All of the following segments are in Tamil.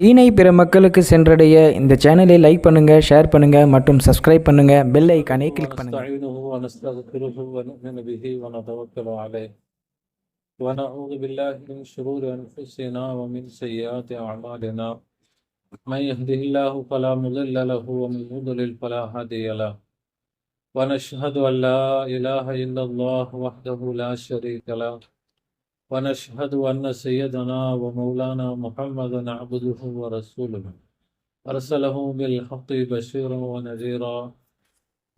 ஈனை பிற மக்களுக்கு சென்றடைய இந்த சேனலை லைக் பண்ணுங்க, ஷேர் பண்ணுங்க மற்றும் சப்ஸ்கிரைப் பண்ணுங்க. பெல் ஐகானை கிளிக் பண்ணுங்க. ونستعينه ونستغفره ونؤمن به ونتوكل عليه ونعوذ بالله من شرور أنفسنا ومن سيئات أعمالنا. من يهده الله فلا مضل له ومن يضلل فلا هادي له. ونشهد أن لا إله إلا الله وحده لا شريك له. ونشهد أن سيدنا ومولانا محمدا عبده ورسوله أرسله بالحق بشيرا ونذيرا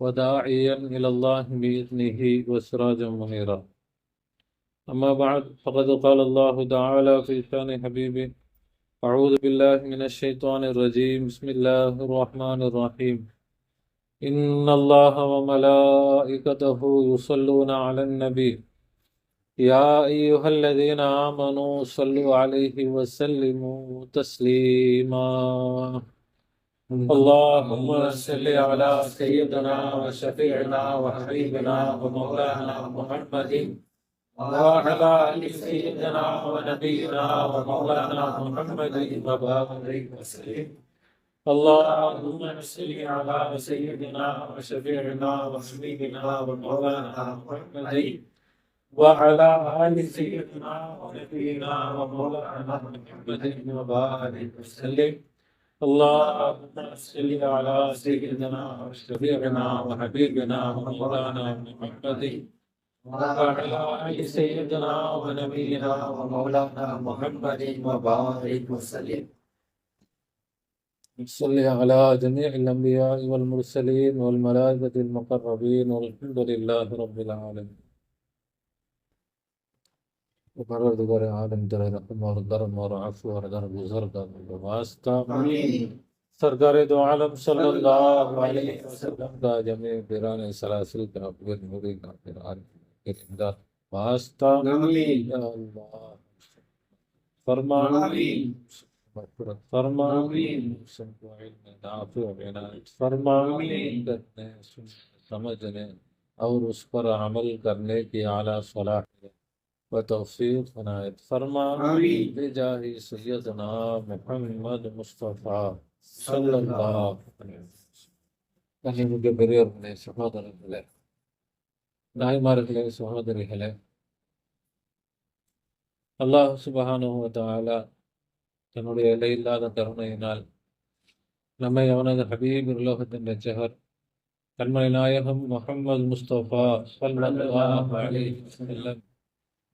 وداعيا إلى الله بإذنه وسراجا منيرا. أما بعد فقد قال الله تعالى في شأن حبيبه: أعوذ بالله من الشيطان الرجيم. بسم الله الرحمن الرحيم. إن الله وملائكته يصلون على النبي يا أيها الذين آمنوا صلوا عليه وسلموا تسليما. اللهم صل على سيدنا وشفيعنا وحبيبنا ومولانا محمد وعلى آل سيدنا ونبينا ومولانا محمد وبارك وسلم. اللهم صل على سيدنا وشفيعنا وحبيبنا ومولانا محمد وعلى آل سيدنا ونبينا ومولانا محمد وبارك وسلم. اللهم صل على سيدنا وشفيعنا وحبيبنا ومولانا محمد وعلى آل سيدنا ونبينا ومولانا محمد وبارك وسلم. صل على جميع الأنبياء والمرسلين والملائكة المقربين والحمد لله رب العالمين. परवरदिगार आलम तेरे रहम और करम और अफ़्व और दरगुज़र का वास्ता। सरकार दो आलम सल्लल्लाहु अलैहि वसल्लम का जमे पीरान सलासिल का अफजल नूरी का पीरान के इमदाद वास्ता। या अल्लाह फरमा मग़फ़िरत फरमा सबको इल्म नाफ़िअ व इनायत फरमा करने समझने और उस पर अमल करने की आला सलाह वतौफ़ीक़ इनायत फरमा बिजाहि सय्यदना मुहम्मद मुस्तफ़ा सल्लल्लाहु अलैहि वसल्लम. கண்ணியமிக்க பெரியோர்களே, சகோதரர்களே, தாய்மார்களே, சகோதரிகளே, அல்லாஹ் சுப்ஹானஹு வ தஆலா தன்னுடைய எல்லையில்லாத கருணையினால் நம்மை அவனது ஹபீப் உலகத்தின் இரட்சகர் கண்மணி நாயகம் முஹம்மது முஸ்தபா ஸல்லல்லாஹு அலைஹி வஸல்லம்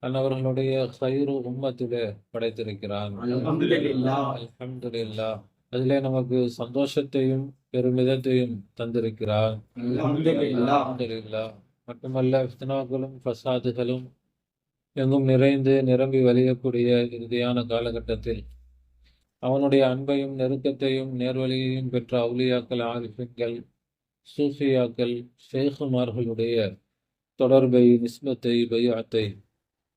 அன்னவர்களுடைய கைரு உம்மத்திலே படைத்திருக்கிறான். அல்ஹம்துலில்லாஹ். அதிலே நமக்கு சந்தோஷத்தையும் பெருமிதத்தையும் தந்திருக்கிறான். அல்ஹம்துலில்லாஹ். மட்டுமல்ல, ஃபித்னாக்களும் ஃபசாதுகளும் எங்கும் நிறைந்து நிரம்பி வழியக்கூடிய இறுதியான காலகட்டத்தில் அவனுடைய அன்பையும் நெருக்கத்தையும் நேர்வழியையும் பெற்ற அவுலியாக்கள், ஆரிஃபின்கள், சூஃபியாக்கள், ஷேகுமார்களுடைய தொடர்பை, நிஸ்பத்தை, பைஅத்தை,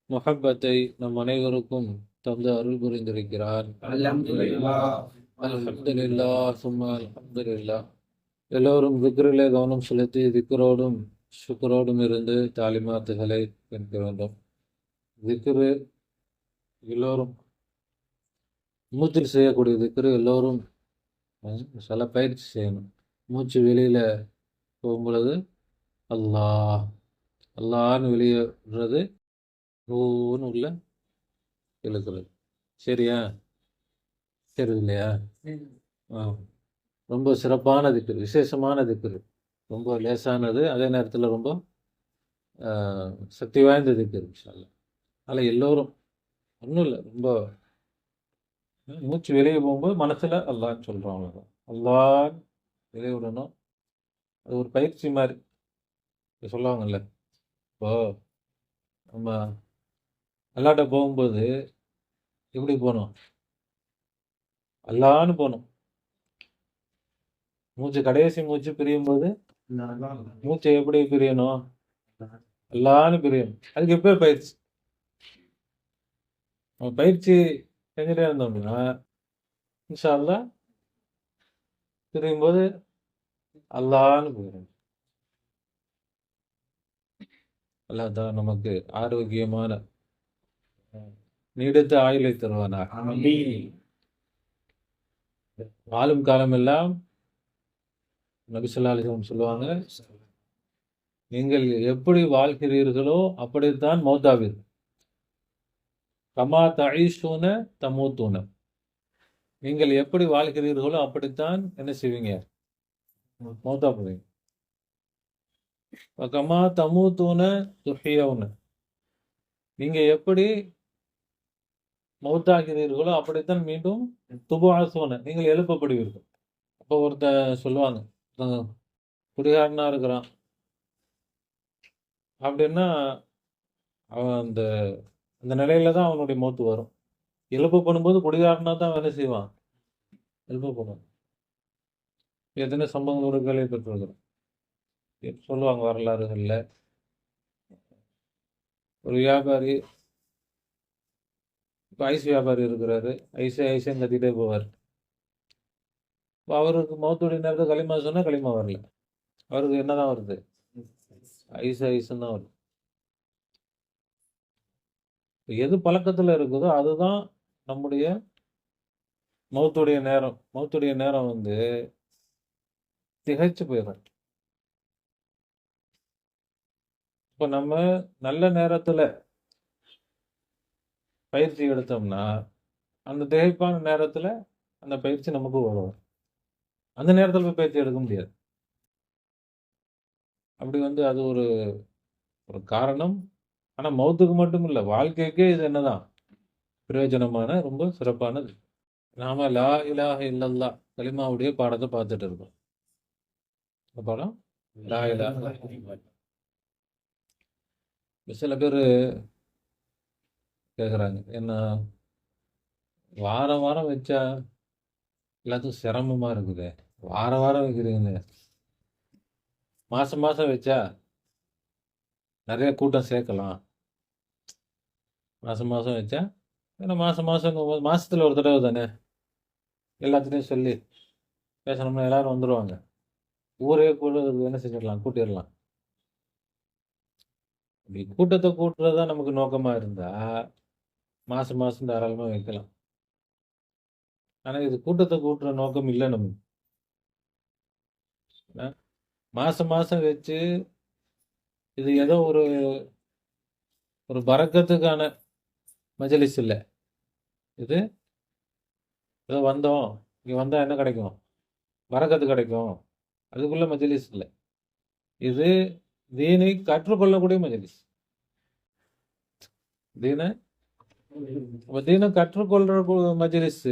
முஹப்பத்தை நம் அனைவருக்கும் தந்து அருள் புரிந்திருக்கிறார். அல்ஹம்துலில்லாஹ் சும்மா அல்ஹம்துலில்லாஹ். எல்லோரும் திக்ரிலே கவனம் செலுத்தி திக்ரோடும் ஷுக்ரோடும் இருந்து தாலிமாத்துகளை பெற்க வேண்டும். திக்ரு எல்லோரும் மூச்சில் செய்யக்கூடிய திக்ரு எல்லோரும் சில பயிற்சி செய்யணும். மூச்சு வெளியில போகும்பொழுது அல்லாஹ் அல்லான்னு வெளியே விடுறது, ஓன்னு உள்ள இழுக்கிறது. சரியா? சரி இல்லையா? ரொம்ப சிறப்பான திக்ரு, விசேஷமான திக்ரு, ரொம்ப லேசானது, அதே நேரத்தில் ரொம்ப சக்தி வாய்ந்த திக்ரு இன்ஷா அல்லாஹ். அதில் எல்லோரும் ஒன்றும் இல்லை, ரொம்ப மூச்சு வெளியே போகும்போது மனசில் அல்லான்னு சொல்கிறோம், அவ்வளோதான். அல்லாஹ் வெளியே விடணும். அது ஒரு பயிற்சி மாதிரி சொல்லுவாங்கல்ல. இப்போ நம்ம அல்லாட்ட போகும்போது எப்படி போகணும்? அல்லான்னு போகணும். மூச்சு கடைசி மூச்சு பிரியும் போது மூச்சை எப்படி பிரியணும்? அல்லான்னு பிரியணும். அதுக்கு எப்போ பயிற்சி? நம்ம பயிற்சி செஞ்சுட்டே இருந்தோம் அப்படின்னா இன்ஷா அல்லாஹ் பிரியும் போது அல்லான்னு போயிடும். அல்லாஹ் தான் நமக்கு ஆரோக்கியமான நீடித்த ஆயுளை தருவானாக. வாழும் காலமெல்லாம் நபி ஸல்லல்லாஹு அலைஹி வஸல்லம் சொல்லுவாங்க, நீங்கள் எப்படி வாழ்கிறீர்களோ அப்படித்தான் மௌத்தாவீர்கள். கமா தஈஷூன தமூத்தூன. நீங்கள் எப்படி வாழ்கிறீர்களோ அப்படித்தான் என்ன செய்வீங்க? மௌத்தா போவீங்க. கமா தமூத்தூன துஹியவுன. நீங்க எப்படி மௌத்தாகிறீர்களோ அப்படித்தான் மீண்டும் துபுஅஸூன. நீங்கள் எழுப்பப்படுவீர்கள். அப்போ ஒருத்தன் சொல்லுவாங்க, ஒருத்தன் குடிகாரனா இருக்கிறான் அப்படின்னா, அவன் அந்த அந்த நிலையில தான் அவனுடைய மௌத்து வரும். எழுப்பப்படும்போது குடிகாரனா தான் அவன் என்ன செய்வான்? எழுப்பப்படுவான். எத்தனை சம்பவங்களோட கேள்விப்பட்டிருக்கிறோம். சொல்லுவாங்க வரலாறுகள்ல. ஒரு வியாபாரி, இப்போ ஐஸ் வியாபாரி இருக்கிறாரு. ஐஸ்ன்னு கத்திட்டே போவார். இப்போ அவருக்கு மௌத்துடைய நேரத்தில் களிமா சொன்னா களிமா வரல. அவருக்கு என்னதான் வருது? ஐஸ்ன்னு தான் வருது. இப்ப எது பழக்கத்துல இருக்குதோ அதுதான் நம்முடைய மௌத்துடைய நேரம். மௌத்துடைய நேரம் வந்து திகைச்சு போயிடும். இப்போ நம்ம நல்ல நேரத்துல பயிற்சி எடுத்தோம்னா, அந்த திகைப்பான நேரத்துல அந்த பயிற்சி நமக்கு வரும். அந்த நேரத்துல போய் பயிற்சி எடுக்க முடியாது. அப்படி வந்து அது ஒரு ஒரு காரணம். ஆனா மௌத்துக்கு மட்டும் இல்ல, வாழ்க்கைக்கே இது என்னதான் பிரயோஜனமான ரொம்ப சிறப்பானது. நாம லா இலாஹ இல்லல்லாஹ் கலிமாவுடைய பாடத்தை பார்த்துட்டு இருக்கோம். இந்த பாடம் லா இலாஹ இல்லல்லாஹ். சில பேர் கேட்குறாங்க, என்ன வாரம் வாரம் வச்சா எல்லாத்துக்கும் சிரமமா இருக்குது. வாரம் வாரம் வைக்கிறீங்க, மாசம் மாசம் வச்சா நிறைய கூட்டம் சேர்க்கலாம். மாசம் மாசம் வச்சா, ஏன்னா மாசம் மாசம் மாசத்துல ஒரு தடவை தானே, எல்லாத்துலேயும் சொல்லி பேசணும்னா எல்லாரும் வந்துடுவாங்க. ஊரே கூட என்ன செஞ்சிடலாம், கூட்டிடலாம். இப்படி கூட்டத்தை கூட்டுறதா நமக்கு நோக்கமா இருந்தா மாசம் மாசம் தாராளமா வைக்கலாம். ஆனா இது கூட்டத்தை கூட்டுற நோக்கம் இல்லை நமக்கு. மாசம் மாசம் வச்சு இது ஏதோ ஒரு ஒரு பரக்கத்துக்கான மஜலிஸ் இல்லை. இது ஏதோ வந்தோம், இங்க வந்தா என்ன கிடைக்கும்? பரக்கத்து கிடைக்கும். அதுக்குள்ள மஜலிஸ் இல்லை. இது தீனை கற்றுக்கொள்ளக்கூடிய மஜலிஸ். தீனை தீனை கற்றுக்கொள்ற மஜலிஸ்.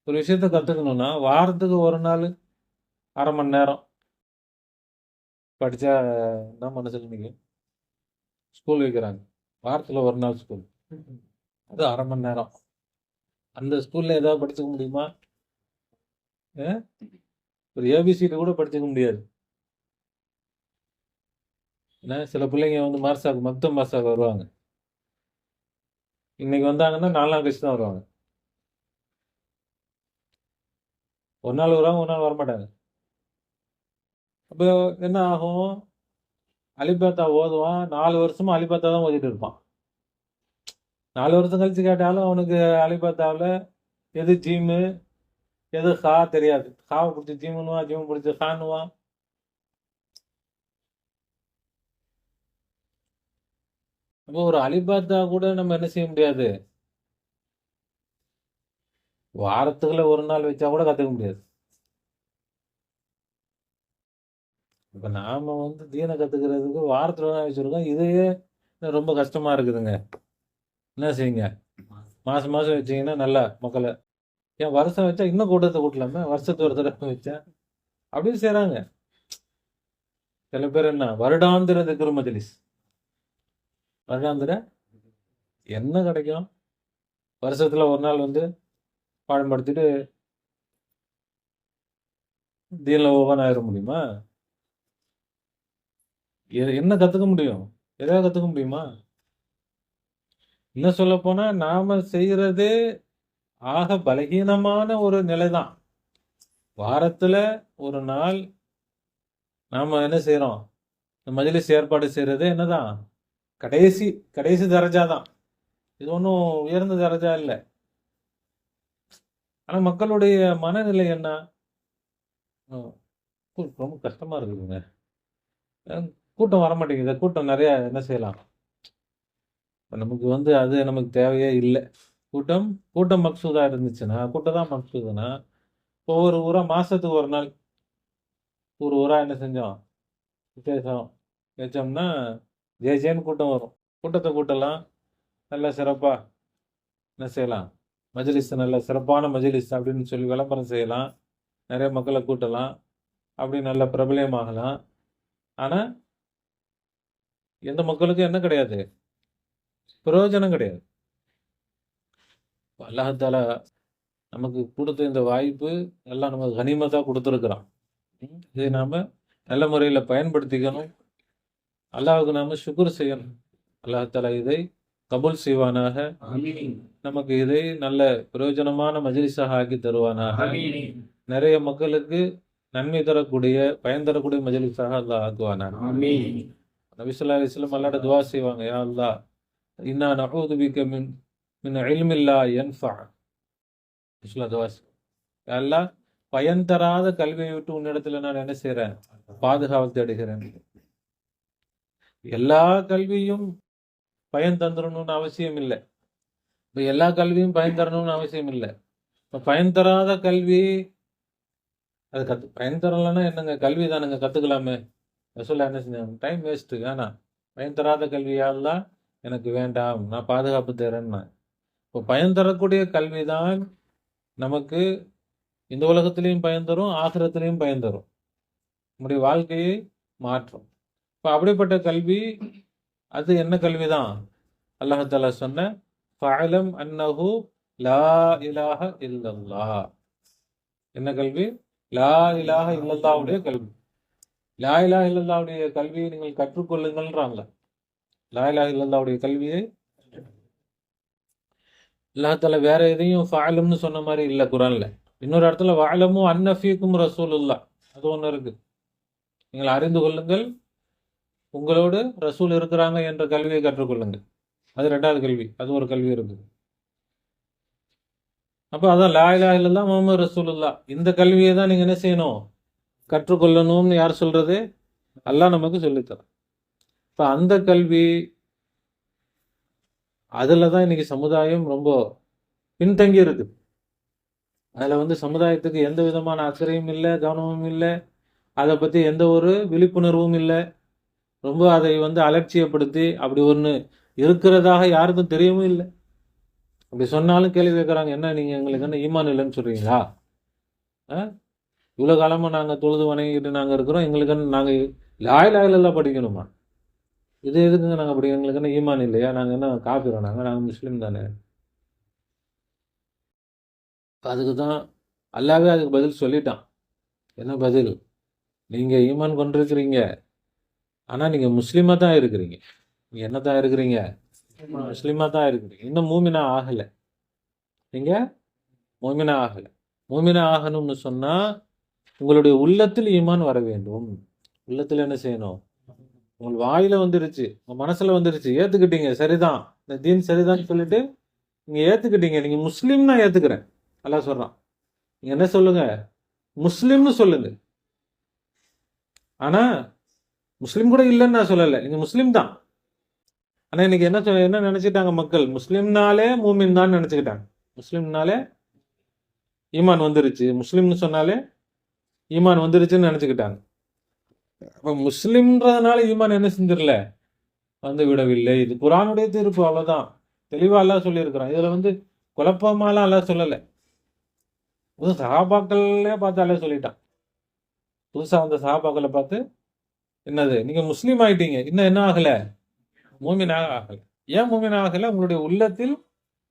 ஒரு விஷயத்த கத்துக்கணும்னா வாரத்துக்கு ஒரு நாள் அரை மணி நேரம் படிச்சா என்ன மனசுல நிற்கும்? ஸ்கூல் வைக்கிறாங்க, வாரத்துல ஒரு நாள் ஸ்கூல், அது அரை மணி நேரம். அந்த ஸ்கூல்ல ஏதாவது படிச்சுக்க முடியுமா? ஒரு ஏபிசிடி கூட படிச்சுக்க முடியாது. ஏன்னா சில பிள்ளைங்க வந்து மக்தம் மார்சாக்கு வருவாங்க. இன்னைக்கு வந்தாங்கன்னா 4 நாள் கழிச்சு தான் வருவாங்க. ஒரு நாள் வருவாங்க, ஒரு நாள் வரமாட்டாங்க. அப்போ என்ன ஆகும்? அலிபாத்தா ஓதுவான், 4 வருஷமா அலிபாத்தா தான் ஓதிட்டு இருப்பான். 4 வருஷம் கழிச்சு கேட்டாலும் அவனுக்கு அலிபாத்தாவில் எது ஜீமு எது ஹா தெரியாது. ஹாவை பிடிச்சி ஜீமுன்னுவான், ஜீமு பிடிச்சி ஹான்னுவான். அப்போ ஒரு அலிபாத்தா கூட நம்ம என்ன செய்ய முடியாது, வாரத்துக்குள்ள ஒரு நாள் வச்சா கூட கற்றுக்க முடியாது. இப்போ நாம வந்து தீனை கற்றுக்கிறதுக்கு வாரத்தில் தான் வச்சுருக்கோம். இதுவே ரொம்ப கஷ்டமா இருக்குதுங்க. என்ன செய்யுங்க, மாதம் மாதம் வச்சிங்கன்னா நல்லா மக்களை. ஏன் வருஷம் வச்சா இன்னும் கூட்டத்தை கூட்டலாமே, வருஷத்துக்கு ஒரு தடவை வச்சா அப்படின்னு செய்கிறாங்க. சில பேர் என்ன வருடாந்திர திக்ரு மஜ்லிஸ். வருடாந்திர என்ன கிடைக்கும்? வருஷத்துல ஒரு நாள் வந்து பாடம் படுத்திட்டு தீனில் ஓவன் ஆயிட முடியுமா? என்ன கற்றுக்க முடியும்? எதாவது கற்றுக்க முடியுமா? இன்னும் சொல்ல போனா நாம செய்யறதே ஆக பலகீனமான ஒரு நிலை தான். வாரத்துல ஒரு நாள் நாம என்ன செய்யறோம்? இந்த மஜ்லிஸ் ஏற்பாடு செய்யறது என்னதான் கடைசி தரஜா தான். இது ஒன்றும் உயர்ந்த தரஜா இல்லை. ஆனா மக்களுடைய மனநிலை என்ன? ரொம்ப கஷ்டமா இருக்குதுங்க. கூட்டம் வரமாட்டேங்குது. கூட்டம் நிறைய என்ன செய்யலாம்? நமக்கு அது நமக்கு தேவையே இல்ல. கூட்டம் கூட்டம் மக்சூதா இருந்துச்சுன்னா, கூட்டம் தான் மக்சூதுன்னா, ஒவ்வொரு ஊரா மாசத்துக்கு ஒரு நாள், ஒரு ஊரா என்ன செஞ்சோம்? விசேஷம் வச்சோம்னா, ஜேன்னு கூட்டம் வரும். கூட்டத்த கூட்டலாம். நல்லா சிறப்பா என்ன செய்யலாம்? மஜ்லிஸ் நல்ல சிறப்பான மஜ்லிஸ் அப்படின்னு சொல்லி விளம்பரம் செய்யலாம். நிறைய மக்களை கூட்டலாம். அப்படி நல்ல பிரபலமாகலாம். ஆனா, எந்த மக்களுக்கும் என்ன கிடையாது? பிரயோஜனம் கிடையாது. அல்லாஹ் தஆலா நமக்கு கொடுத்த இந்த வாய்ப்பு எல்லாம் நமக்கு கனிமத்தா கொடுத்துருக்குறான். இதை நாம நல்ல முறையில பயன்படுத்திக்கணும். அல்லாஹ்வுக்கு நாம ஷுக்ர் செய்யணும். அல்லாஹ் தஆலா இதை கபூல் செய்வானாக. நமக்கு இதை நல்ல பிரயோஜனமான மஜ்லிஸாக ஆக்கி தருவானாக. நிறைய மக்களுக்கு நன்மை தரக்கூடிய, பயன் தரக்கூடிய மஜ்லிஸாக அல்லாஹ் ஆக்குவானாக. நபி ஸல்லல்லாஹு அலைஹி வஸல்லம் அல்லாஹ்ட்ட துஆ செய்வாங்க. யா அல்லாஹ், இன்னா நஊது பிக மின் இல்மின் லா யன்ஃபா. ரசூலுல்லாஹ் துஆ செய்வாங்க. யா அல்லாஹ், பயன் தராத கல்வியை விட்டு உன்னிடத்துல நான் என்ன செய்றேன்? பாதுகாவல் தேடுகிறேன். எல்லா கல்வியும் பயன் தந்துடணும்னு அவசியம் இல்லை. இப்ப எல்லா கல்வியும் பயன் தரணும்னு அவசியம் இல்லை. இப்ப பயன் தராத கல்வி அது பயன் தரலன்னா என்னங்க? கல்வி தானுங்க, கத்துக்கலாமே. ரசூலுல்லாஹ் என்ன செஞ்சாங்க? டைம் வேஸ்ட், வேணாம். பயன் தராத கல்வியாலாம் எனக்கு வேண்டாம், நான் பாதுகாப்பு தரேன்னா. இப்போ பயன் தரக்கூடிய கல்விதான் நமக்கு இந்த உலகத்திலையும் பயன் தரும், ஆகிரத்திலையும் பயன் தரும். நம்முடைய வாழ்க்கையை மாற்றும். இப்போ அப்படிப்பட்ட கல்வி அது என்ன கல்விதான்? அல்லாஹ் தஆலா சொன்ன ஃபஅலம் அன்னஹு லா இலாஹ இல்லல்லாஹ். என்ன கல்வி? லா இலாஹ இல்லல்லாஹ்வுடைய கல்வி. லா இலாஹ இல்லல்லாஹ்வுடைய கல்வியை நீங்கள் கற்றுக்கொள்ளுங்கள்ன்றாங்க. லா இலாஹ இல்லல்லாஹ்வுடைய கல்வியை அல்லாஹ் தஆலா வேற எதையும் ஃபஅலம்னு சொன்ன மாதிரி இல்ல குர்ஆன்ல. இன்னொரு இடத்துல வஅலமு அன்ன ஃபீக்கும் ரசூலுல்லாஹ், அது ஒன்று இருக்கு. நீங்கள் அறிந்து கொள்ளுங்கள், உங்களோடு ரசூல் இருக்கிறாங்க என்ற கல்வியை கற்றுக்கொள்ளுங்கள். அது ரெண்டாவது கல்வி. அது ஒரு கல்வி இருக்கு. அப்ப அதான் லா இலாஹ இல்லல்லாஹ் முஹம்மது ரசூலுல்லாஹ், இந்த கல்வியை தான் நீங்க என்ன செய்யணும்? கற்றுக்கொள்ளணும்னு யார் சொல்றது? அல்லாஹ் நமக்கு சொல்லித்தரான். இப்ப அந்த கல்வி, அதுல தான் இன்னைக்கு சமுதாயம் ரொம்ப பின்தங்கி இருக்கு. அதுல சமுதாயத்துக்கு எந்த விதமான அக்கறையும் இல்லை, கவனமும் இல்லை. அதை பத்தி எந்த ஒரு விழிப்புணர்வும் இல்லை. ரொம்ப அதை அலட்சியப்படுத்தி அப்படி ஒன்று இருக்கிறதாக யாருக்கும் தெரியவும் இல்லை. அப்படி சொன்னாலும் கேள்வி கேட்குறாங்க, என்ன நீங்க எங்களுக்கு என்ன ஈமான் இல்லைன்னு சொல்றீங்களா? இவ்வளோ காலமாக நாங்கள் தொழுது வணங்கிட்டு நாங்கள் இருக்கிறோம், எங்களுக்கு நாங்கள் லா இலாஹ இல்லல்லாஹ் படிக்கணுமா? இது எதுக்குங்க நாங்கள் படிக்கணும்? எங்களுக்கு என்ன ஈமான் இல்லையா? நாங்கள் என்ன காஃபிரா? நாங்கள் முஸ்லீம் தானே. அதுக்கு தான் அல்லாஹ்வே அதுக்கு பதில் சொல்லிட்டான். என்ன பதில்? நீங்கள் ஈமான் கொண்டிருக்கிறீங்க, ஆனால் நீங்கள் முஸ்லீமாக தான் இருக்கிறீங்க. நீங்கள் என்ன தான் இருக்கிறீங்க? முஸ்லீமாக தான் இருக்கிறீங்க. இன்னும் மூமினா ஆகலை. நீங்கள் மூமினா ஆகலை. மூமினா ஆகணும்னு சொன்னால் உங்களுடைய உள்ளத்தில் ஈமான் வர வேண்டும். உள்ளத்தில் என்ன செய்யணும்? உங்கள் வாயில வந்துருச்சு, உங்கள் மனசில் வந்துருச்சு, ஏற்றுக்கிட்டீங்க, சரிதான், இந்த தீன் சரிதான்னு சொல்லிட்டு நீங்கள் ஏற்றுக்கிட்டீங்க. நீங்கள் முஸ்லீம் தான் ஏற்றுக்கிறேன் அல்லாஹ் சொல்கிறான். நீங்கள் என்ன சொல்லுங்க? முஸ்லீம்னு சொல்லுங்க. ஆனால் முஸ்லீம் கூட இல்லைன்னு நான் சொல்லலை, நீங்கள் முஸ்லீம் தான். ஆனால் இன்னைக்கு என்ன நினச்சிட்டாங்க மக்கள்? முஸ்லீம்னாலே மூமின் தான் நினச்சிக்கிட்டாங்க. முஸ்லீம்னாலே ஈமான் வந்துருச்சு, முஸ்லீம்னு சொன்னாலே ஈமான் வந்துருச்சுன்னு நினச்சிக்கிட்டாங்க. அப்போ முஸ்லீம்ன்றதுனால ஈமான் என்ன செஞ்சிடல? விடவில்லை. இது குர்ஆனுடைய தீர்ப்பு, அவ்வளோதான். தெளிவாக அல்லாஹ் சொல்லியிருக்கிறான். இதில் குழப்பமாலாம் அல்லாஹ் சொல்லலை. சஹாபாக்களே பார்த்து அல்லாஹ் சொல்லிட்டான். புதுசாக வந்த சஹாபாக்களை பார்த்து, என்னது நீங்க முஸ்லீம் ஆயிட்டீங்க, இன்னும் என்ன ஆகலை? மூமினாக ஆகலை. ஏன் மூமினாக ஆகலை? உங்களுடைய உள்ளத்தில்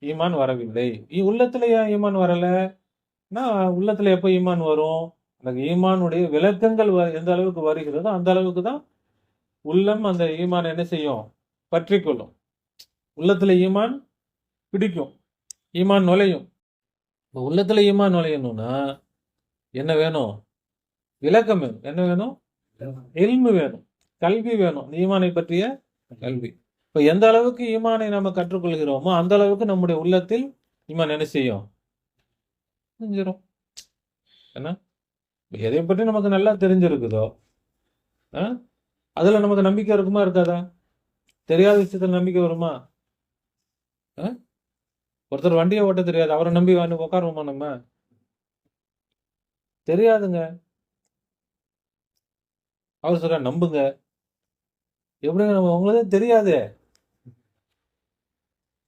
ஈமான் வரவில்லை. உள்ளத்துல ஏன் ஈமான் வரலைன்னா, உள்ளத்துல எப்போ ஈமான் வரும்? அந்த ஈமானுடைய விளக்கங்கள் எந்த அளவுக்கு வருகிறதோ அந்த அளவுக்கு தான் உள்ளம் அந்த ஈமான் என்ன செய்யும்? பற்றி கொள்ளும். உள்ளத்துல ஈமான் பிடிக்கும், ஈமான் நுழையும். உள்ளத்துல ஈமான் நுழையணும்னா என்ன வேணும்? விளக்கம் வேணும். என்ன வேணும்? இல்மு வேணும், கல்வி வேணும். ஈமானை பற்றிய கல்வி. இப்போ எந்த அளவுக்கு ஈமானை நம்ம கற்றுக்கொள்கிறோமோ அந்த அளவுக்கு நம்முடைய உள்ளத்தில் ஈமான் என்ன செய்யும்? தெரிஞ்சிடும். என்ன எதை பற்றி நமக்கு நல்லா தெரிஞ்சிருக்குதோ அதுல நமக்கு நம்பிக்கை இருக்குமா இருக்காதா? தெரியாத விஷயத்துல நம்பிக்கை வருமா? ஒருத்தர் வண்டியை ஓட்ட தெரியாது, அவரை நம்பி வந்து உட்காருவோமா நம்ம? தெரியாதுங்க. அவர் சொல்ற நம்புங்க. எப்படிங்க நம்ம உங்களுக்கு தெரியாது,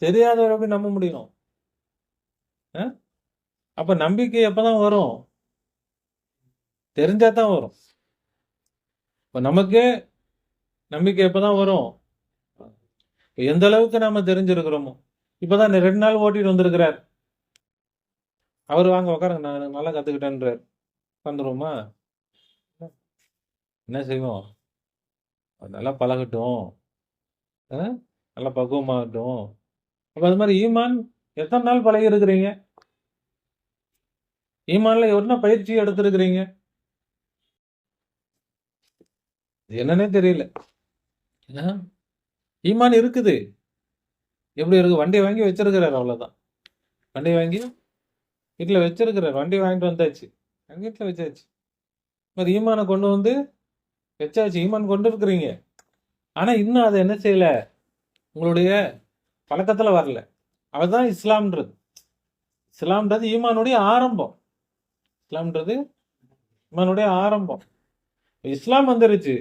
தெரியாதவரை எப்படி நம்ப முடியும்? அப்ப நம்பிக்கை எப்பதான் வரும்? தெரிஞ்சாதான் வரும். இப்ப நமக்கே நம்பிக்கை எப்பதான் வரும்? எந்த அளவுக்கு நாம தெரிஞ்சிருக்கிறோமோ. இப்பதான் 2 நாள் ஓட்டிட்டு வந்திருக்கிறார். அவர் வாங்க உட்காருங்க, நான் நல்லா கத்துக்கிட்டேன்றார். வந்துருவோமா? என்ன செய்வோம்? நல்லா பழகட்டும், நல்லா பக்குவமாகட்டும். அப்ப அது மாதிரி ஈமான் எத்தனை நாள் பழகி இருக்கிறீங்க? ஈமான்ல என்ன பயிற்சி எடுத்திருக்கிறீங்க? என்னன்னே தெரியல. ஈமான் இருக்குது, எப்படி இருக்கு? வண்டி வாங்கி வச்சிருக்கிறார், அவ்வளவுதான். வண்டி வாங்கி வீட்டில் வச்சிருக்கிறார். வண்டி வாங்கிட்டு வந்தாச்சு, வீட்டில் வச்சாச்சு. மாதிரி ஈமானை கொண்டு வந்து வச்சாச்சு. ஈமான் கொண்டு இருக்கிறீங்க, ஆனா இன்னும் அதை என்ன செய்யல, உங்களுடைய பழக்கத்துல வரல. அதுதான் இஸ்லாம்ன்றது. இஸ்லாம்ன்றது ஈமானுடைய ஆரம்பம். இஸ்லாம்ன்றது ஈமானுடைய ஆரம்பம். இஸ்லாம் வந்துருச்சு,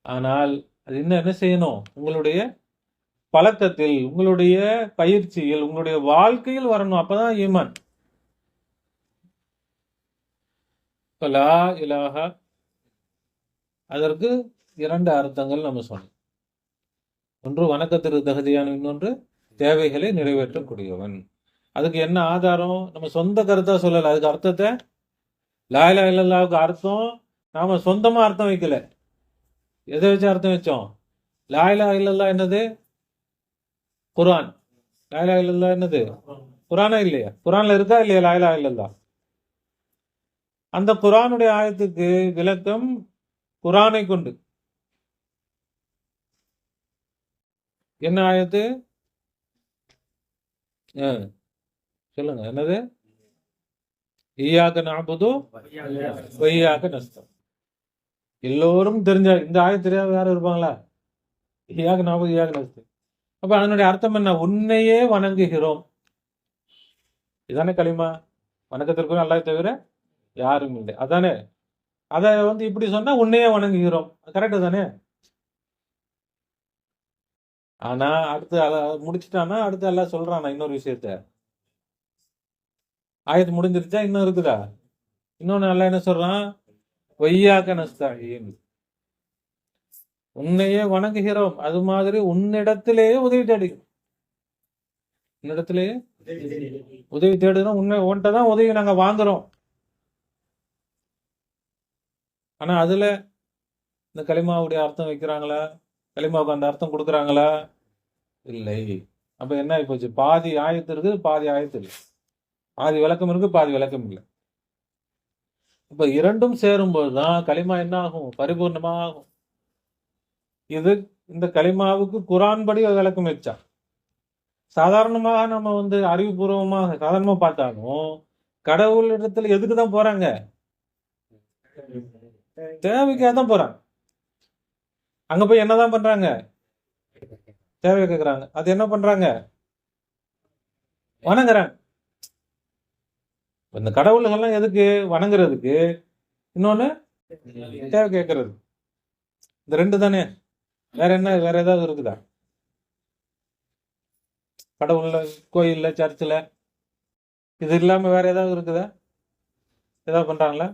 ஆனால் அது இன்னும் என்ன செய்யணும்? உங்களுடைய பழக்கத்தில், உங்களுடைய பயிற்சியில், உங்களுடைய வாழ்க்கையில் வரணும். அப்பதான் ஈமான். லா இலாஹ, அதற்கு 2 அர்த்தங்கள் நம்ம சொன்னோம். ஒன்று வணக்கத்திற்கு தகுதியான, இன்னொன்று தேவைகளை நிறைவேற்றக்கூடியவன். அதுக்கு என்ன ஆதாரம்? நம்ம சொந்த கருத்தா சொல்லல. அதுக்கு அர்த்தத்தை, லா இலாஹ இல்லல்லாஹுக்கு அர்த்தம் நாம சொந்தமா அர்த்தம் வைக்கல. எதை வச்சு அர்த்தம் வச்சோம்? லா இலாஹ இல்லல்லாஹ் என்னது? குர்ஆன். லா இலாஹ இல்லல்லாஹ் என்னது? குர்ஆனா இல்லையா? குர்ஆன்ல இருக்கா இல்லையா லா இலாஹ இல்லல்லாஹ்? அந்த குர்ஆனுடைய ஆயத்துக்கு விளக்கம் குர்ஆனை கொண்டு. என்ன ஆயத்து? சொல்லுங்க, என்னது? ஈயாக நஅபுது வ ஈயாக நஸ்தஈன். எல்லோரும் தெரிஞ்ச இந்த ஆயத்து தெரியாத யாரும் இருப்பாங்களா? ஈயாக நஅபுது ஈயாக நஸ்தஈன். அப்ப அதனுடைய அர்த்தம் என்ன? உன்னையே வணங்குகிறோம். இதானே களிமா. வணக்கத்திற்கு அல்லாஹ் தவிர யாரும் இல்லை, அதானே? அதை இப்படி சொன்னா உன்னையே வணங்குகிறோம், கரெக்டு தானே? ஆனா அடுத்து முடிச்சுட்டானா அடுத்து எல்லாம் சொல்றானா இன்னொரு விஷயத்த. ஆயத்து முடிஞ்சிருச்சா? இன்னும் இருக்குதா? இன்னொன்னு நல்லா என்ன சொல்றான்? வையாக நஸ்தஈன், உன்னையே வணங்குகிறோம். அது மாதிரி உன்னிடத்திலேயே உதவி தேடுகிறோம். உன்னிடத்திலேயே உதவி தேடுகிறோம். உன்கிட்ட தான் உதவி நாங்க வாங்குறோம். ஆனா அதுல இந்த களிமாவுடைய அர்த்தம் வைக்கிறாங்களா? களிமாவுக்கு அந்த அர்த்தம் கொடுக்குறாங்களா? இல்லை. அப்ப என்ன ஆயிப்போச்சு? பாதி ஆயத்து இருக்கு, பாதி ஆயத்து இல்லை. பாதி விளக்கம் இருக்கு, பாதி விளக்கம் இல்லை. இப்ப இரண்டும் சேரும்போதுதான் களிமா என்ன ஆகும்? பரிபூர்ணமா ஆகும். இது இந்த களிமாவுக்கு குர்ஆன் படி விளக்கம் வச்சா. சாதாரணமாக நம்ம அறிவுபூர்வமாக சாதாரணமா பார்த்தாலும் கடவுளிடத்துல எதுக்கு தான் போறாங்க? தேவைக்காக தான் போறாங்க. அங்க போய் என்னதான் பண்றாங்க? தேவை கேட்கிறாங்க. அது என்ன பண்றாங்க? வணங்குறாங்க. இந்த கடவுள்கள்லாம் எதுக்கு? வணங்குறதுக்கு, இன்னொன்னு தேவை கேட்கறது. இந்த 2 தானே. வேற என்ன? வேற ஏதாவது இருக்குதா? கடவுள்ல, கோயில்ல, சர்ச்சில் இது இல்லாம வேற ஏதாவது இருக்குதா? ஏதாவது பண்றாங்களா?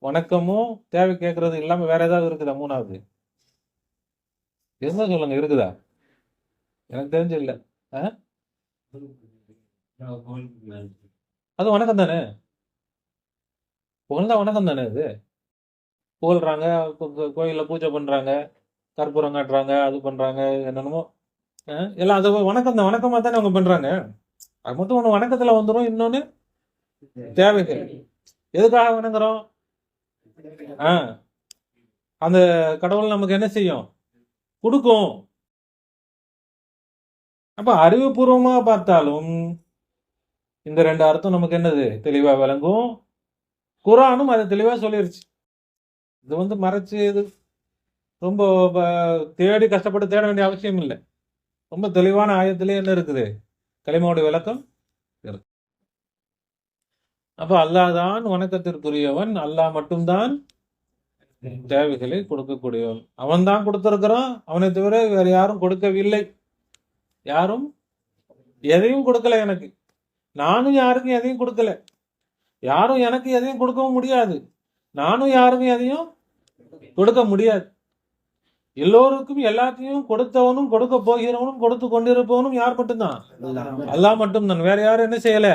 வணக்கமும் தேவை கேட்கறது இல்லாம வேற ஏதாவது இருக்குதா? மூணாவது என்ன சொல்லுங்க, இருக்குதா? எனக்கு தெரிஞ்சு இல்ல. அது வணக்கம் தானே. புகழ்ந்தா வணக்கம் தானே. அது புகழ்றாங்க, கோயில்ல பூஜை பண்றாங்க, கற்பூரம் காட்டுறாங்க, அது பண்றாங்க, என்னென்னமோ எல்லாம் அது வணக்கம் தான். வணக்கமா தானே அவங்க பண்றாங்க. அது மொத்தம் ஒண்ணு வணக்கத்துல வந்துடும், இன்னொன்னு தேவைகள். எதுக்காக வணங்குறோம்? அந்த கடவுள் நமக்கு என்ன செய்யும்? கொடுக்கும். அப்ப அறிவுபூர்வமா பார்த்தாலும் இந்த ரெண்டு அர்த்தம் நமக்கு என்னது தெளிவா விளங்கும். குர்ஆனும் அதை தெளிவா சொல்லிருச்சு. இது வந்து மறைச்சு இது ரொம்ப தேடி கஷ்டப்பட்டு தேட வேண்டிய அவசியம் இல்லை. ரொம்ப தெளிவான ஆயத்திலே என்ன இருக்குது, கலிமாவுடைய விளக்கம் இருக்கு. அப்ப அல்லாஹ் தான் வணக்கத்திற்குரியவன், அல்லாஹ் மட்டும்தான் தேவைகளை கொடுக்கக்கூடியவன். அவன் தான் கொடுத்திருக்கிறான், அவனை தவிர வேற யாரும் கொடுக்கவில்லை. யாரும் எதையும் கொடுக்கல எனக்கு, நானும் யாருக்கும் எதையும் கொடுக்கல, யாரும் எனக்கு எதையும் கொடுக்கவும் முடியாது, நானும் யாருக்கும் எதையும் கொடுக்க முடியாது. எல்லோருக்கும் எல்லாத்தையும் கொடுத்தவனும் கொடுக்க போகிறவனும் கொடுத்து கொண்டிருப்பவனும் யார் மட்டும்தான், அல்லாஹ் மட்டும்தான். வேற யாரும் என்ன செய்யல,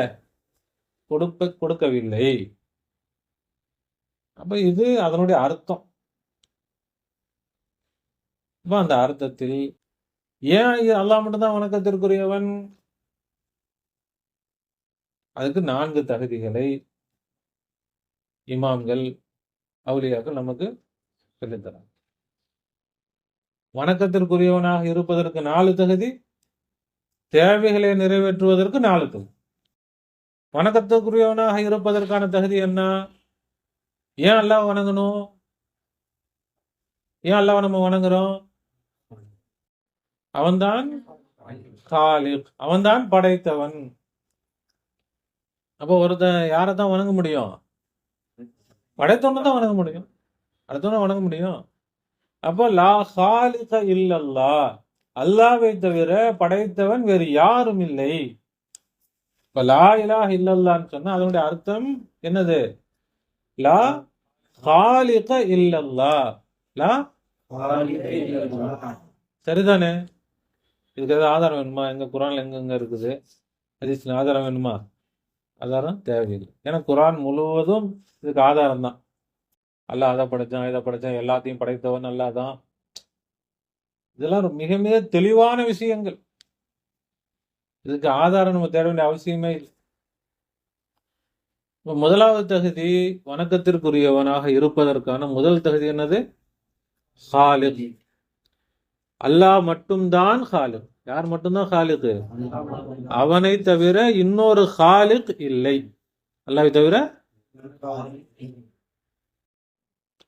கொடுக்கவில்லை. அப்ப இது அதனுடைய அர்த்தம். அப்ப அந்த அர்த்தத்தில் ஏன் அல்லாஹ் மட்டும்தான் வணக்கத்திற்குரியவன், அதுக்கு 4 தகுதிகளை இமாம்கள் அவுலியாக்கள் நமக்கு சொல்லித்தராங்க. வணக்கத்திற்குரியவனாக இருப்பதற்கு 4 தகுதி, தேவைகளை நிறைவேற்றுவதற்கு 4 தகுதி. வணக்கத்திற்குரியவனாக இருப்பதற்கான தகுதி என்ன, ஏன் அல்லாஹ் வணங்கணும், ஏன் அல்லாஹ் நம்ம வணங்குறோம், அவன்தான் காலிக், அவன்தான் படைத்தவன். அப்போ ஒருத்தன் யாரைத்தான் வணங்க முடியும், படைத்தவனை தான் வணங்க முடியும், அடுத்தவனை வணங்க முடியும். அப்போ லா காலிக இல்லல்லாஹ், அல்லாஹ்வை தவிர படைத்தவன் வேறு யாரும் இல்லை. இப்ப லா இலாஹ இல்லல்லாஹ்னு சொன்னா அதனுடைய அர்த்தம் என்னது, லா காலிக இல்லல்லாஹ், லா சரிதானே. இதுக்கு ஏதாவது ஆதாரம் வேணுமா, எங்க குர்ஆன்ல எங்கெங்க இருக்குது, ஹதீஸ்ல ஆதாரம் வேணுமா, ஆதாரம் தேவையில்லை. ஏன்னா குர்ஆன் முழுவதும் இதுக்கு ஆதாரம் தான். அல்லாஹ் அதை படைச்சான் இதை படைச்சான், எல்லாத்தையும் படைத்தவன் அல்லாஹ் தான். இதெல்லாம் மிக மிக தெளிவான விஷயங்கள். இதுக்கு ஆதாரம் நம்ம தேட வேண்டிய அவசியமே இல்லை. முதலாவது தகுதி, வணக்கத்திற்குரியவனாக இருப்பதற்கான முதல் தகுதி என்னது, காலிக். அல்லாஹ் மட்டும்தான் காலிக். யார் மட்டும்தான் காலிக், அவனை தவிர இன்னொரு காலிக் இல்லை, அல்லாஹ்வை தவிர.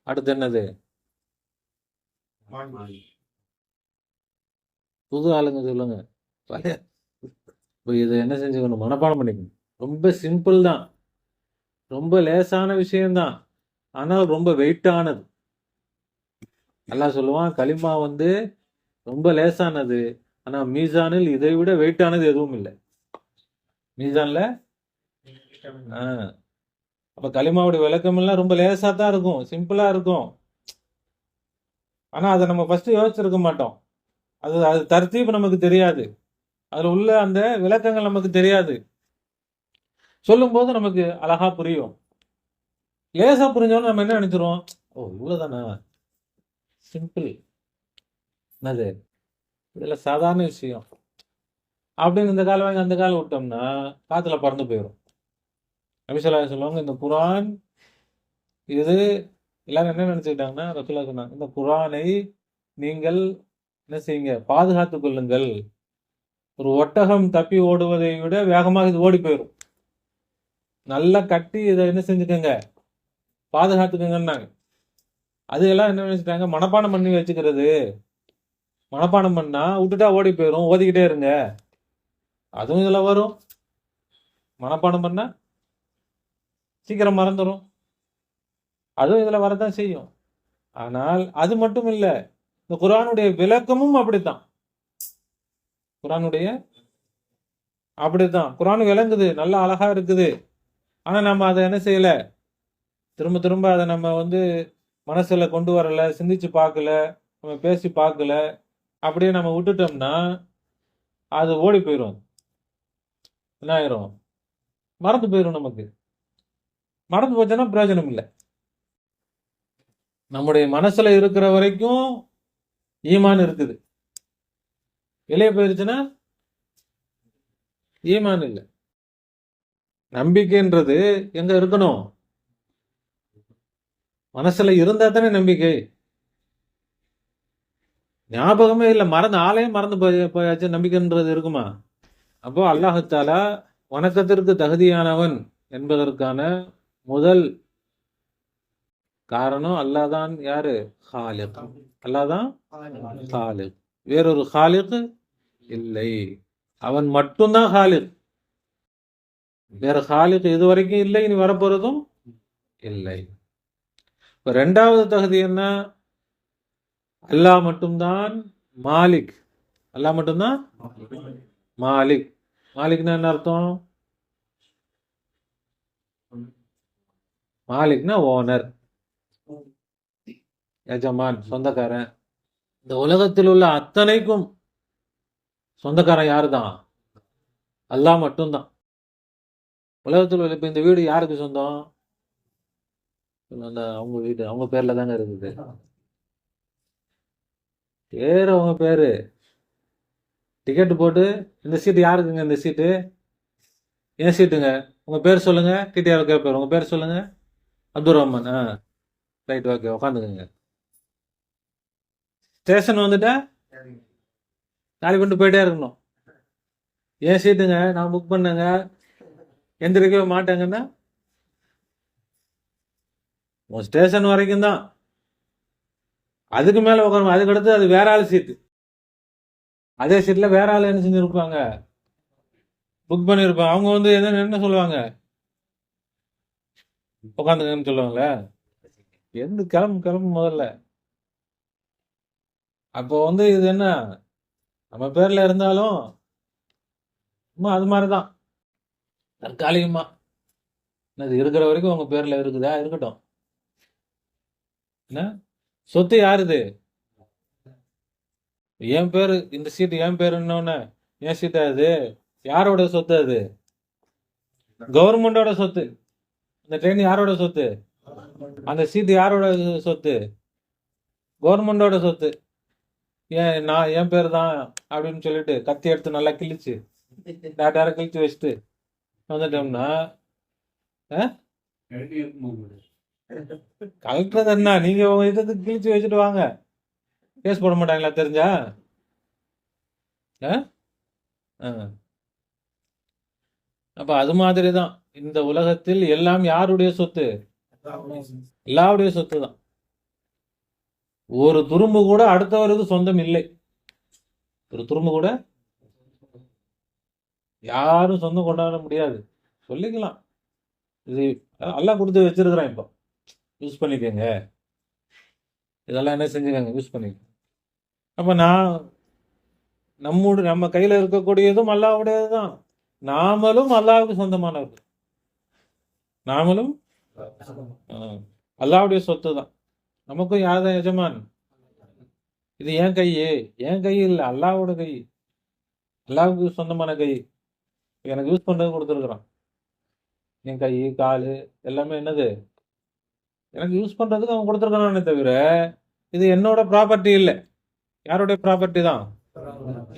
அடுத்து என்னது, புது ஆளுங்க சொல்லுங்க. இப்போ இதை என்ன செஞ்சுக்கணும், மனப்பாடம் பண்ணிக்கணும். ரொம்ப சிம்பிள் தான், ரொம்ப லேசான விஷயம்தான், ஆனால் ரொம்ப வெயிட்டானது. அல்லாஹ் சொல்லுவான், கலிமா வந்து ரொம்ப லேசானது, ஆனா மீசானில் இதை விட வெயிட்டானது எதுவும் இல்லை. மீசான்ல அப்ப கலிமாவுடைய விளக்கம் எல்லாம் ரொம்ப லேசா தான் இருக்கும், சிம்பிளா இருக்கும். ஆனா அதை நம்ம ஃபர்ஸ்ட் யோசிச்சிருக்க மாட்டோம். அது தர்த்தீப் நமக்கு தெரியாது, அதுல உள்ள அந்த விளக்கங்கள் நமக்கு தெரியாது. சொல்லும் போது நமக்கு அழகா புரியும். லேசா புரிஞ்சோன்னு நம்ம என்ன நினைச்சிருவோம், ஓ இவ்வளவுதானா, சிம்பிள், என்னது இதுல சாதாரண விஷயம் அப்படின்னு இந்த காலம் வாங்கி அந்த காலம் விட்டோம்னா காத்துல பறந்து போயிடும். நபி ஸல்லல்லாஹு அலைஹி சொல்லுவாங்க, இந்த குர்ஆன் இது எல்லாரும் என்ன நினைச்சுக்கிட்டாங்கன்னா, ரசூலுல்லாஹ் சொன்னாங்க, இந்த குர்ஆனை நீங்கள் என்ன செய்யுங்க, பாதுகாத்துக் கொள்ளுங்கள். ஒரு ஒட்டகம் தப்பி ஓடுவதை விட வேகமாக இது ஓடி போயிடும். நல்லா கட்டி இதை என்ன செஞ்சுக்கோங்க, பாதுகாத்துக்கோங்கன்னாங்க. அது எல்லாம் என்ன நினைச்சிட்டாங்க, மனப்பாடம் பண்ணி வச்சுக்கிறது, மனப்பாடம் பண்ணா விட்டுட்டா ஓடி போயிடும், ஓதிக்கிட்டே இருங்க. அதுவும் இதுல வரும். மனப்பாடம் பண்ணா சீக்கிரம் மறந்துடும், அதுவும் இதுல வரதான் செய்யும். ஆனால் அது மட்டும் இல்ல, இந்த குர்ஆனுடைய விளக்கமும் அப்படித்தான். குர்ஆனுடைய அப்படித்தான், குர்ஆன் விளங்குது, நல்லா அழகா இருக்குது. ஆனா நம்ம அதை என்ன செய்யல, திரும்ப திரும்ப அதை நம்ம வந்து மனசுல கொண்டு வரல, சிந்திச்சு பார்க்கல, நம்ம பேசி பார்க்கல, அப்படியே நம்ம விட்டுட்டோம்னா அது ஓடி போயிடும். என்ன ஆயிரும், மறந்து போயிடும். நமக்கு மறந்து போச்சுன்னா பிரயோஜனம் இல்லை. நம்முடைய மனசுல இருக்கிற வரைக்கும் ஈமான் இருக்குது, வெளியே போயிருச்சுன்னா ஈமான் இல்லை. நம்பிக்கைன்றது எங்க இருக்கணும், மனசுல இருந்தா தானே நம்பிக்கை. ஞாபகமே இல்லை, மறந்து ஆளையும் மறந்து போயாச்சு, நம்பிக்கைன்றது இருக்குமா? அப்போ அல்லாஹ் தஆலா வணக்கத்திற்கு தகுதியானவன் என்பதற்கான முதல் காரணம் அல்லாஹ் தான். யாரு? ஹாலிக். அல்லாஹ் தான் ஹாலிக். வேறொரு ஹாலிக் இல்லை. அவன் மட்டும்தான் ஹாலிக். வேற ஹாலிக் இதுவரைக்கும் இல்லை, இனி வரப்போறதும் இல்லை. இப்ப ரெண்டாவது தகுதி என்ன? அல்லாஹ் மட்டும்தான் மாலிக். அல்லாஹ் மட்டும்தான் மாலிக். மாலிக்னா என்ன அர்த்தம்? மாலிக்னா ஓனர், எஜமான், சொந்தக்காரன். இந்த உலகத்தில் உள்ள அத்தனைக்கும் சொந்தக்காரன் யாரு தான்? அல்லாஹ் மட்டும்தான். உலகத்தில் உள்ள இப்ப இந்த வீடு யாருக்கு சொந்தம்? அந்த அவங்க வீடு அவங்க பேர்ல தாங்க இருக்குது. பேரு அவங்க பேரு. டிக்கெட் போட்டு இந்த சீட்டு யாருக்குங்க? இந்த சீட்டு ஏன் சீட்டுங்க? உங்க பேர் சொல்லுங்க. டிடிஆர் கேட்பாரு, உங்க பேர் சொல்லுங்க. அப்துல் ரஹ்மான். ரைட், ஓகே, உட்காந்துக்குங்க. ஸ்டேஷன் வந்துட்டா காலி பண்ணிட்டு போயிட்டே இருக்கணும். ஏன் சீட்டுங்க, நான் புக் பண்ணேங்க, எந்திரிக்கவே மாட்டேங்கன்னா உன் ஸ்டேஷன் வரைக்கும் தான். அதுக்கு மேல உட்காரணும். அதுக்கு அடுத்து அது வேற ஆள் சீட்டு. அதே சீட்ல வேற ஆள் என்ன செஞ்சிருப்பாங்க? புக் பண்ணிருப்பாங்க. அவங்க வந்து என்ன சொல்லுவாங்க? உட்காந்துங்கன்னு சொல்லுவாங்களே. எந்த கிளம்பு முதல்ல. அப்போ வந்து இது என்ன, நம்ம பேர்ல இருந்தாலும் அது மாதிரிதான் தற்காலிகமா. அது இருக்கிற வரைக்கும் உங்க பேர்ல இருக்குதா? இருக்கட்டும். என்ன சொத்து யாருது? என் பேரு, இந்த சீட்டு என் பேருன்னு என் சீட்டா? அது யாரோட சொத்து? அது கவர்மெண்டோட சொத்து. இந்த ட்ரெயின் யாரோட சொத்து? அந்த சீட்டு யாரோட சொத்து? கவர்மெண்டோட சொத்து. ஏன் நான் என் பேர் தான் அப்படின்னு சொல்லிட்டு கத்தி எடுத்து நல்லா கிழிச்சு டாட்டார கிழிச்சு வச்சுட்டு வந்துட்டோம்னா கலெக்டர் என்ன, நீங்க உங்க இதை கிழிச்சு வச்சுட்டு வாங்க, கேஸ் போட மாட்டாங்களா தெரிஞ்சா? அப்ப அது மாதிரிதான் இந்த உலகத்தில் எல்லாம் யாருடைய சொத்து? எல்லாருடைய சொத்து தான். ஒரு துரும்பு கூட அடுத்தவருக்கு சொந்தம் இல்லை. ஒரு துரும்பு கூட யாரும் சொந்தம் கொண்டாட முடியாது. சொல்லிக்கலாம், இது எல்லாம் கொடுத்து வச்சிருக்கிறான், இப்போ யூஸ் பண்ணிக்கோங்க, இதெல்லாம் என்ன செஞ்சுக்கோங்க, யூஸ் பண்ணிக்கோங்க. அப்ப நம்ம கையில இருக்கக்கூடியதும் அல்லாஹ்வுடையது தான். நாமளும் அல்லாஹ்வுக்கு சொந்தமானவர்கள். நாமளும் அல்லாஹ்வுடைய சொத்து தான். நமக்கும் யார் தான் எஜமான்? இது என் கை இல்லை, அல்லாஹ்வோட கை. அல்லாஹ்வுக்கு சொந்தமான கை. எனக்கு யூஸ் பண்றது கொடுத்துருக்குறான். என் கை காலு எல்லாமே என்னது? எனக்கு யூஸ் பண்றதுக்கு அவன் கொடுத்துருக்கானே தவிர இது என்னோட ப்ராப்பர்ட்டி இல்லை. யாருடைய ப்ராப்பர்ட்டி தான்?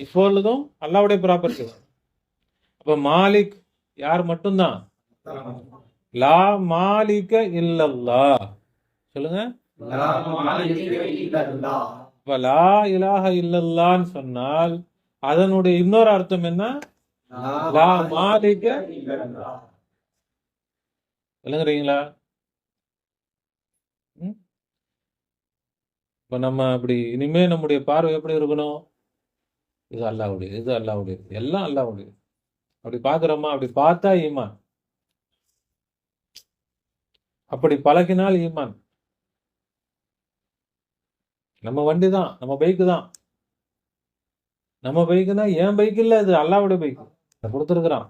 இப்பொழுதும் அல்லாஹ்வுடைய ப்ராப்பர்ட்டி தான். அப்ப மாலிக் யார்? மட்டும்தான். லா மாலிக இல்லல்லாஹ். சொல்லுங்க. லா இலாஹ இல்லல்லான்னு சொன்னால் அதனுடைய இன்னொரு அர்த்தம் என்ன? லா மாலிக. விளங்குறீங்களா? இப்ப நம்ம அப்படி இனிமே நம்முடைய பார்வை எப்படி இருக்கணும்? இது அல்லாஹ்வுடைய, இது அல்லாஹ்வுடைய, எல்லாம் அல்லாஹ்வுடைய. அப்படி பாக்குறோமா? அப்படி பார்த்தா ஈமான். அப்படி பழகினால் ஈமான். நம்ம வண்டி தான், நம்ம பைக்கு தான். நம்ம பைக்கு தான், என் பைக் இல்ல, இது அல்லாஹ்வுடைய பைக் கொடுத்துருக்குறான்.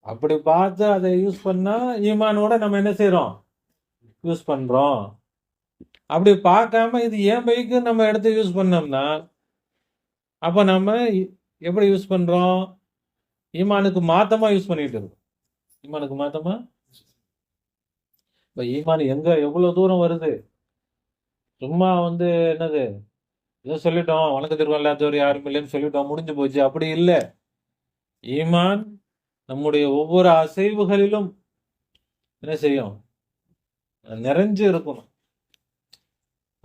அப்படி பார்த்து அதை யூஸ் பண்ணா ஈமானோட நம்ம என்ன செய்யறோம்? யூஸ் பண்றோம். அப்படி பார்க்காம இது என் பைக்கு நம்ம எடுத்து யூஸ் பண்ணோம்னா அப்ப நம்ம எப்படி யூஸ் பண்றோம்? ஈமானுக்கு மாத்தமா யூஸ் பண்ணிட்டு இருக்கோம். ஈமானுக்கு மாத்தமா. இப்ப ஈமான் எங்க எவ்வளவு தூரம் வருது? சும்மா வந்து என்னது, ஏதோ சொல்லிட்டோம், வணக்கத்திற்கு இல்லாதவர் யாரும் இல்லைன்னு சொல்லிட்டோம், முடிஞ்சு போச்சு. அப்படி இல்லை. ஈமான் நம்முடைய ஒவ்வொரு அசைவுகளிலும் என்ன செய்யும்? நிறைஞ்சு இருக்கணும்.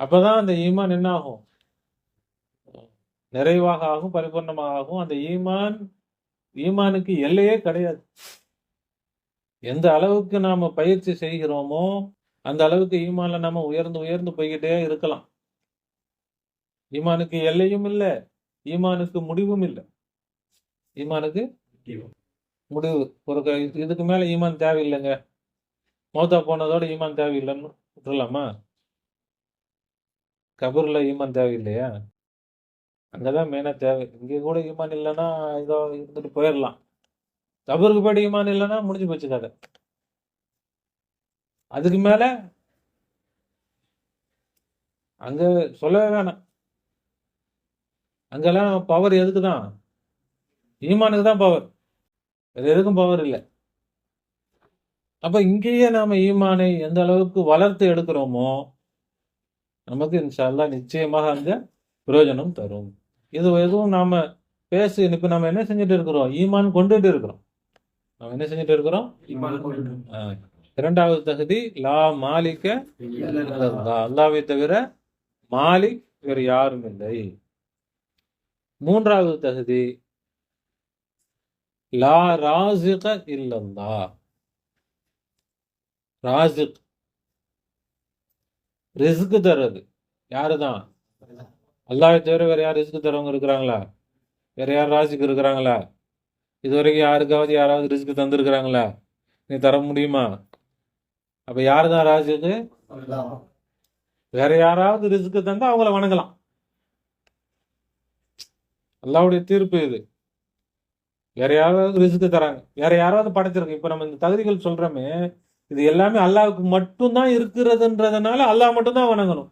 அப்பதான் அந்த ஈமான் என்ன ஆகும்? நிறைவாக ஆகும், பரிபூர்ணமாக ஆகும். அந்த ஈமான் ஈமானுக்கு எல்லையே கிடையாது. எந்த அளவுக்கு நாம பயிற்சி செய்கிறோமோ அந்த அளவுக்கு ஈமான்ல நாம உயர்ந்து உயர்ந்து போய்கிட்டே இருக்கலாம். ஈமானுக்கு எல்லையும் இல்லை, ஈமானுக்கு முடிவும் இல்லை. ஈமானுக்கு முடிவு இதுக்கு மேல ஈமான் தேவையில்லைங்க, மௌத்தா போனதோட ஈமான் தேவையில்லைன்னு விட்டுலாமா? கபூர்ல ஈமான் தேவையில்லையா? அங்கதான் மெயினா தேவை. இங்க கூட ஈமான் இல்லைன்னா ஏதோ இருந்துட்டு போயிடலாம். கபூருக்கு போய்ட்டு ஈமான் இல்லைன்னா முடிஞ்சு போச்சு கதை. அதுக்கு மேல அங்க சொல்லவே வேணாம். அங்கெல்லாம் பவர் எதுக்குதான்? ஈமானுக்கு தான் பவர், வேற எதுக்கும் பவர் இல்லை. அப்ப இங்கேயே நாம ஈமானை எந்த அளவுக்கு வளர்த்து எடுக்கிறோமோ நமக்கு இன்ஷா அல்லாஹ் நிச்சயமாக அந்த பிரயோஜனம் தரும். இது எதுவும் நாம இப்ப நம்ம என்ன செஞ்சுட்டு இருக்கிறோம்? ஈமான் கொண்டுட்டு இருக்கிறோம். நம்ம என்ன செஞ்சுட்டு இருக்கிறோம்? இரண்டாவது தகுதி லா மாலிக்க அல்லாஹ்வை தவிர மாலிக் வேறு யாரும் இல்லை. மூன்றாவது தகுதி லா ராசிக இல்லல்லாஹ். ராசிக் ரிஸ்க் தர்றது யாருதான்? அல்லாஹ்வை தவிர வேற யார் ரிஸ்க் தரவங்க இருக்கிறாங்களா? வேற யார் ராசிக்கு இருக்கிறாங்களா? இதுவரைக்கும் யாராவது ரிஸ்க் தந்திருக்கிறாங்களா? நீ தர முடியுமா? அப்ப யாருதான் ராசிக்கு? வேற யாராவது ரிஸ்க் தந்தா அவங்கள வணங்கலாம். அல்லாஹ்வுடைய தீர்ப்பு இது. வேற யாராவது ரிஸ்க் தராங்க, வேற யாராவது படைச்சிருக்கு. இப்ப நம்ம இந்த தகுதிகள் சொல்றோமே, இது எல்லாமே அல்லாஹ்வுக்கு மட்டும்தான் இருக்கிறதுன்றதுனால அல்லாஹ் மட்டும்தான் வணங்கணும்.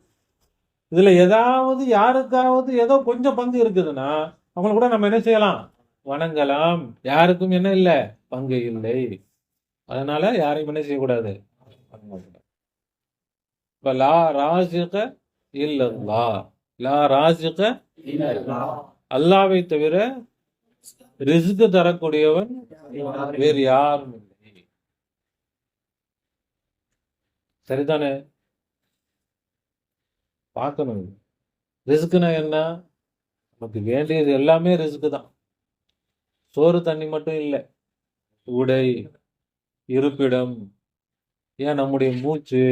இதுல ஏதாவது யாருக்காவது ஏதோ கொஞ்சம் பங்கு இருக்குதுன்னா அவங்களை கூட நம்ம என்ன செய்யலாம்? வணங்கலாம். யாருக்கும் என்ன இல்லை? பங்கு இல்லை. அதனால யாரையும் என்ன செய்யக்கூடாது? இப்ப லா ராசிக இல்லல்லாஹ். லா ராசிக அல்லாஹ்வை தவிர ரிஸ்க் தரக்கூடியவன் வேறு யாரும் இல்லை. சரிதானே? பார்க்கணும். ரிஸ்க்னா என்ன? நமக்கு வேண்டியது எல்லாமே ரிஸ்க் தான். சோறு தண்ணி மட்டும் இல்லை, உடை, இருப்பிடம், ஏன் நம்முடைய மூச்சு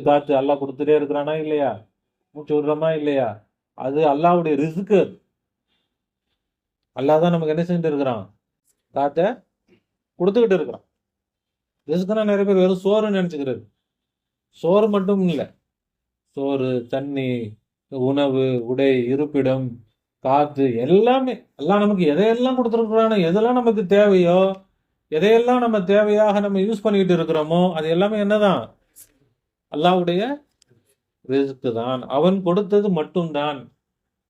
காத்து அல்லாஹ் கொடுத்துட்டே இருக்கிறானா இல்லையா? மூச்சு விடுறோமா இல்லையா? அது அல்லாஹ்வுடைய ரிஸ்க். அல்லாஹ் தான் நமக்கு என்ன செஞ்சுட்டு இருக்கிறான்? காத்த கொடுத்துக்கிட்டு இருக்கிறான். ரிஸ்க்னா நிறைய பேர் வெறும் சோறுன்னு நினைச்சுக்கிறது. சோறு மட்டும் இல்லை, சோறு, தண்ணி, உணவு, உடை, இருப்பிடம், காத்து, எல்லாமே எல்லாம் நமக்கு எதையெல்லாம் கொடுத்துருக்குறானோ, எதெல்லாம் நமக்கு தேவையோ, எதையெல்லாம் நம்ம தேவையாக நம்ம யூஸ் பண்ணிக்கிட்டு இருக்கிறோமோ அது எல்லாமே என்னதான்? அல்லாஹ்வுடைய ரிஸ்க் தான். அவன் கொடுத்தது மட்டும்தான்.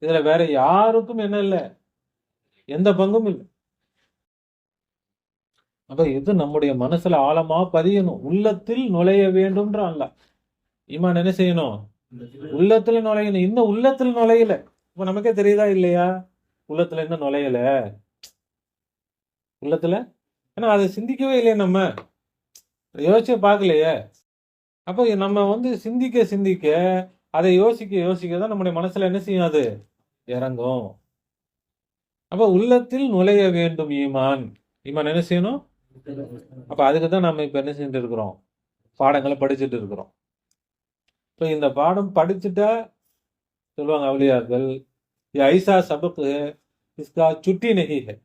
இதுல வேற யாருக்கும் என்ன இல்லை? எந்த பங்கும் இல்லை. அப்ப இது நம்முடைய மனசுல ஆழமா பதியணும், உள்ளத்தில் நுழைய வேண்டும்ன்ற அல்லாஹ். ஈமான் என்ன செய்யணும்? உள்ளத்துல நுழையணும். இன்னும் உள்ளத்துல நுழையல. இப்ப நமக்கே தெரியுதா இல்லையா? உள்ளத்துல என்ன நுழையல? உள்ளத்துல ஏன்னா அதை சிந்திக்கவே இல்லையே, நம்ம யோசிச்சே பார்க்கலையே. அப்ப நம்ம சிந்திக்க அதை யோசிக்க தான் நம்முடைய மனசுல என்ன செய்யும்? அது இறங்கும். அப்ப உள்ளத்தில் நுழைய வேண்டும் ஈமான். ஈமான் என்ன செய்யணும்? அப்ப அதுக்கு தான் நம்ம இப்ப என்ன செஞ்சுட்டு இருக்கிறோம்? பாடங்களை படிச்சுட்டு இருக்கிறோம். இப்ப இந்த பாடம் படிச்சுட்டா சொல்லுவாங்க அவுலியாக்கள், ஐசா சபக்கு இஸ்கா சுட்டி நஹி ஹை.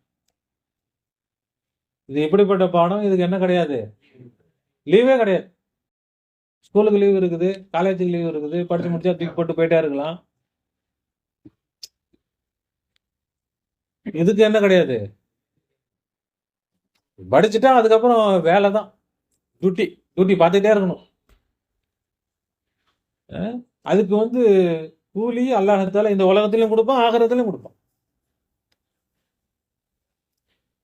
இது இப்படிப்பட்ட பாடம், இதுக்கு என்ன கிடையாது? லீவே கிடையாது. ஸ்கூலுக்கு லீவ் இருக்குது, காலேஜுக்கு லீவ் இருக்குது, படிச்சு முடிச்சா தூக்கி போட்டு போயிட்டே இருக்கலாம். இதுக்கு என்ன கிடையாது? படிச்சுட்டா அதுக்கப்புறம் வேலை தான், டியூட்டி பார்த்துட்டே இருக்கணும். அதுக்கு கூலி அல்லாஹ்தால இந்த உலகத்திலையும் கொடுப்பான், ஆகிரத்திலையும் கொடுப்பான்.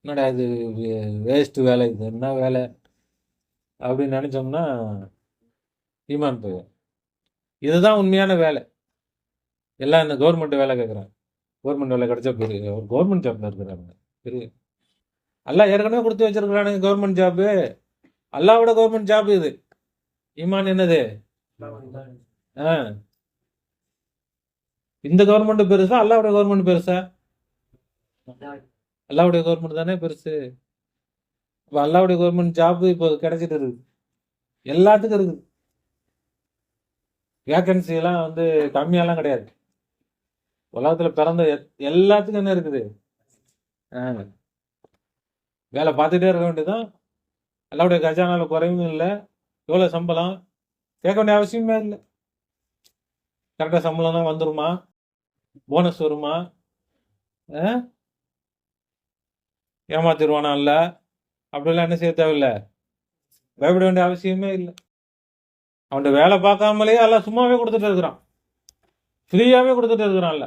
என்னடா இது வேஸ்ட் வேலை, இது என்ன வேலை அப்படின்னு நினைச்சோம்னா ஈமான் போயிடும். இதுதான் உண்மையான வேலை. எல்லாம் இந்த கவர்மெண்ட் வேலை கேட்குறாங்க. கவர்மெண்ட் வேலை கிடைச்சா பெரிய ஒரு கவர்மெண்ட் ஜாப்ல இருக்கிறாங்க. பெரிய அல்லாஹ் ஏற்கனவே கொடுத்து வச்சிருக்கிறானுங்க கவர்மெண்ட் ஜாப்பு. அல்லாஹ்வோட கவர்மெண்ட் ஜாப் இது. ஈமான் என்னது? இந்த கவர்மெண்ட் பெருசா, அல்லாஹ்வோட கவர்மெண்ட் பெருசா? அல்லாவுடைய கவர்மெண்ட் தானே பெருசு. இப்போ அல்லாவுடைய கவர்மெண்ட் ஜாப் இப்போ கிடைச்சிட்டு இருக்குது, எல்லாத்துக்கும் இருக்குது. வேக்கன்சி எல்லாம் வந்து கம்மியெல்லாம் கிடையாது. உலகத்துல பிறந்த எல்லாத்துக்கும் என்ன இருக்குது, வேலை பார்த்துட்டே இருக்க வேண்டியதுதான். அல்லாவுடைய கஜானால குறைவும் இல்லை. எவ்வளோ சம்பளம் கேட்க வேண்டிய அவசியமே இல்லை. கரெக்டாக சம்பளம் தான் வந்துருமா, போனஸ் வருமா, ஏமாத்திடுவானா இல்ல, அப்படிலாம் என்ன செய்ய தேவையில்லை, பயப்பட வேண்டிய அவசியமே இல்லை. அவன்கிட்ட வேலை பார்க்காமலேயே எல்லாம் சும்மாவே கொடுத்துட்டு இருக்கிறான், ஃப்ரீயாவே கொடுத்துட்டு இருக்கிறான்ல.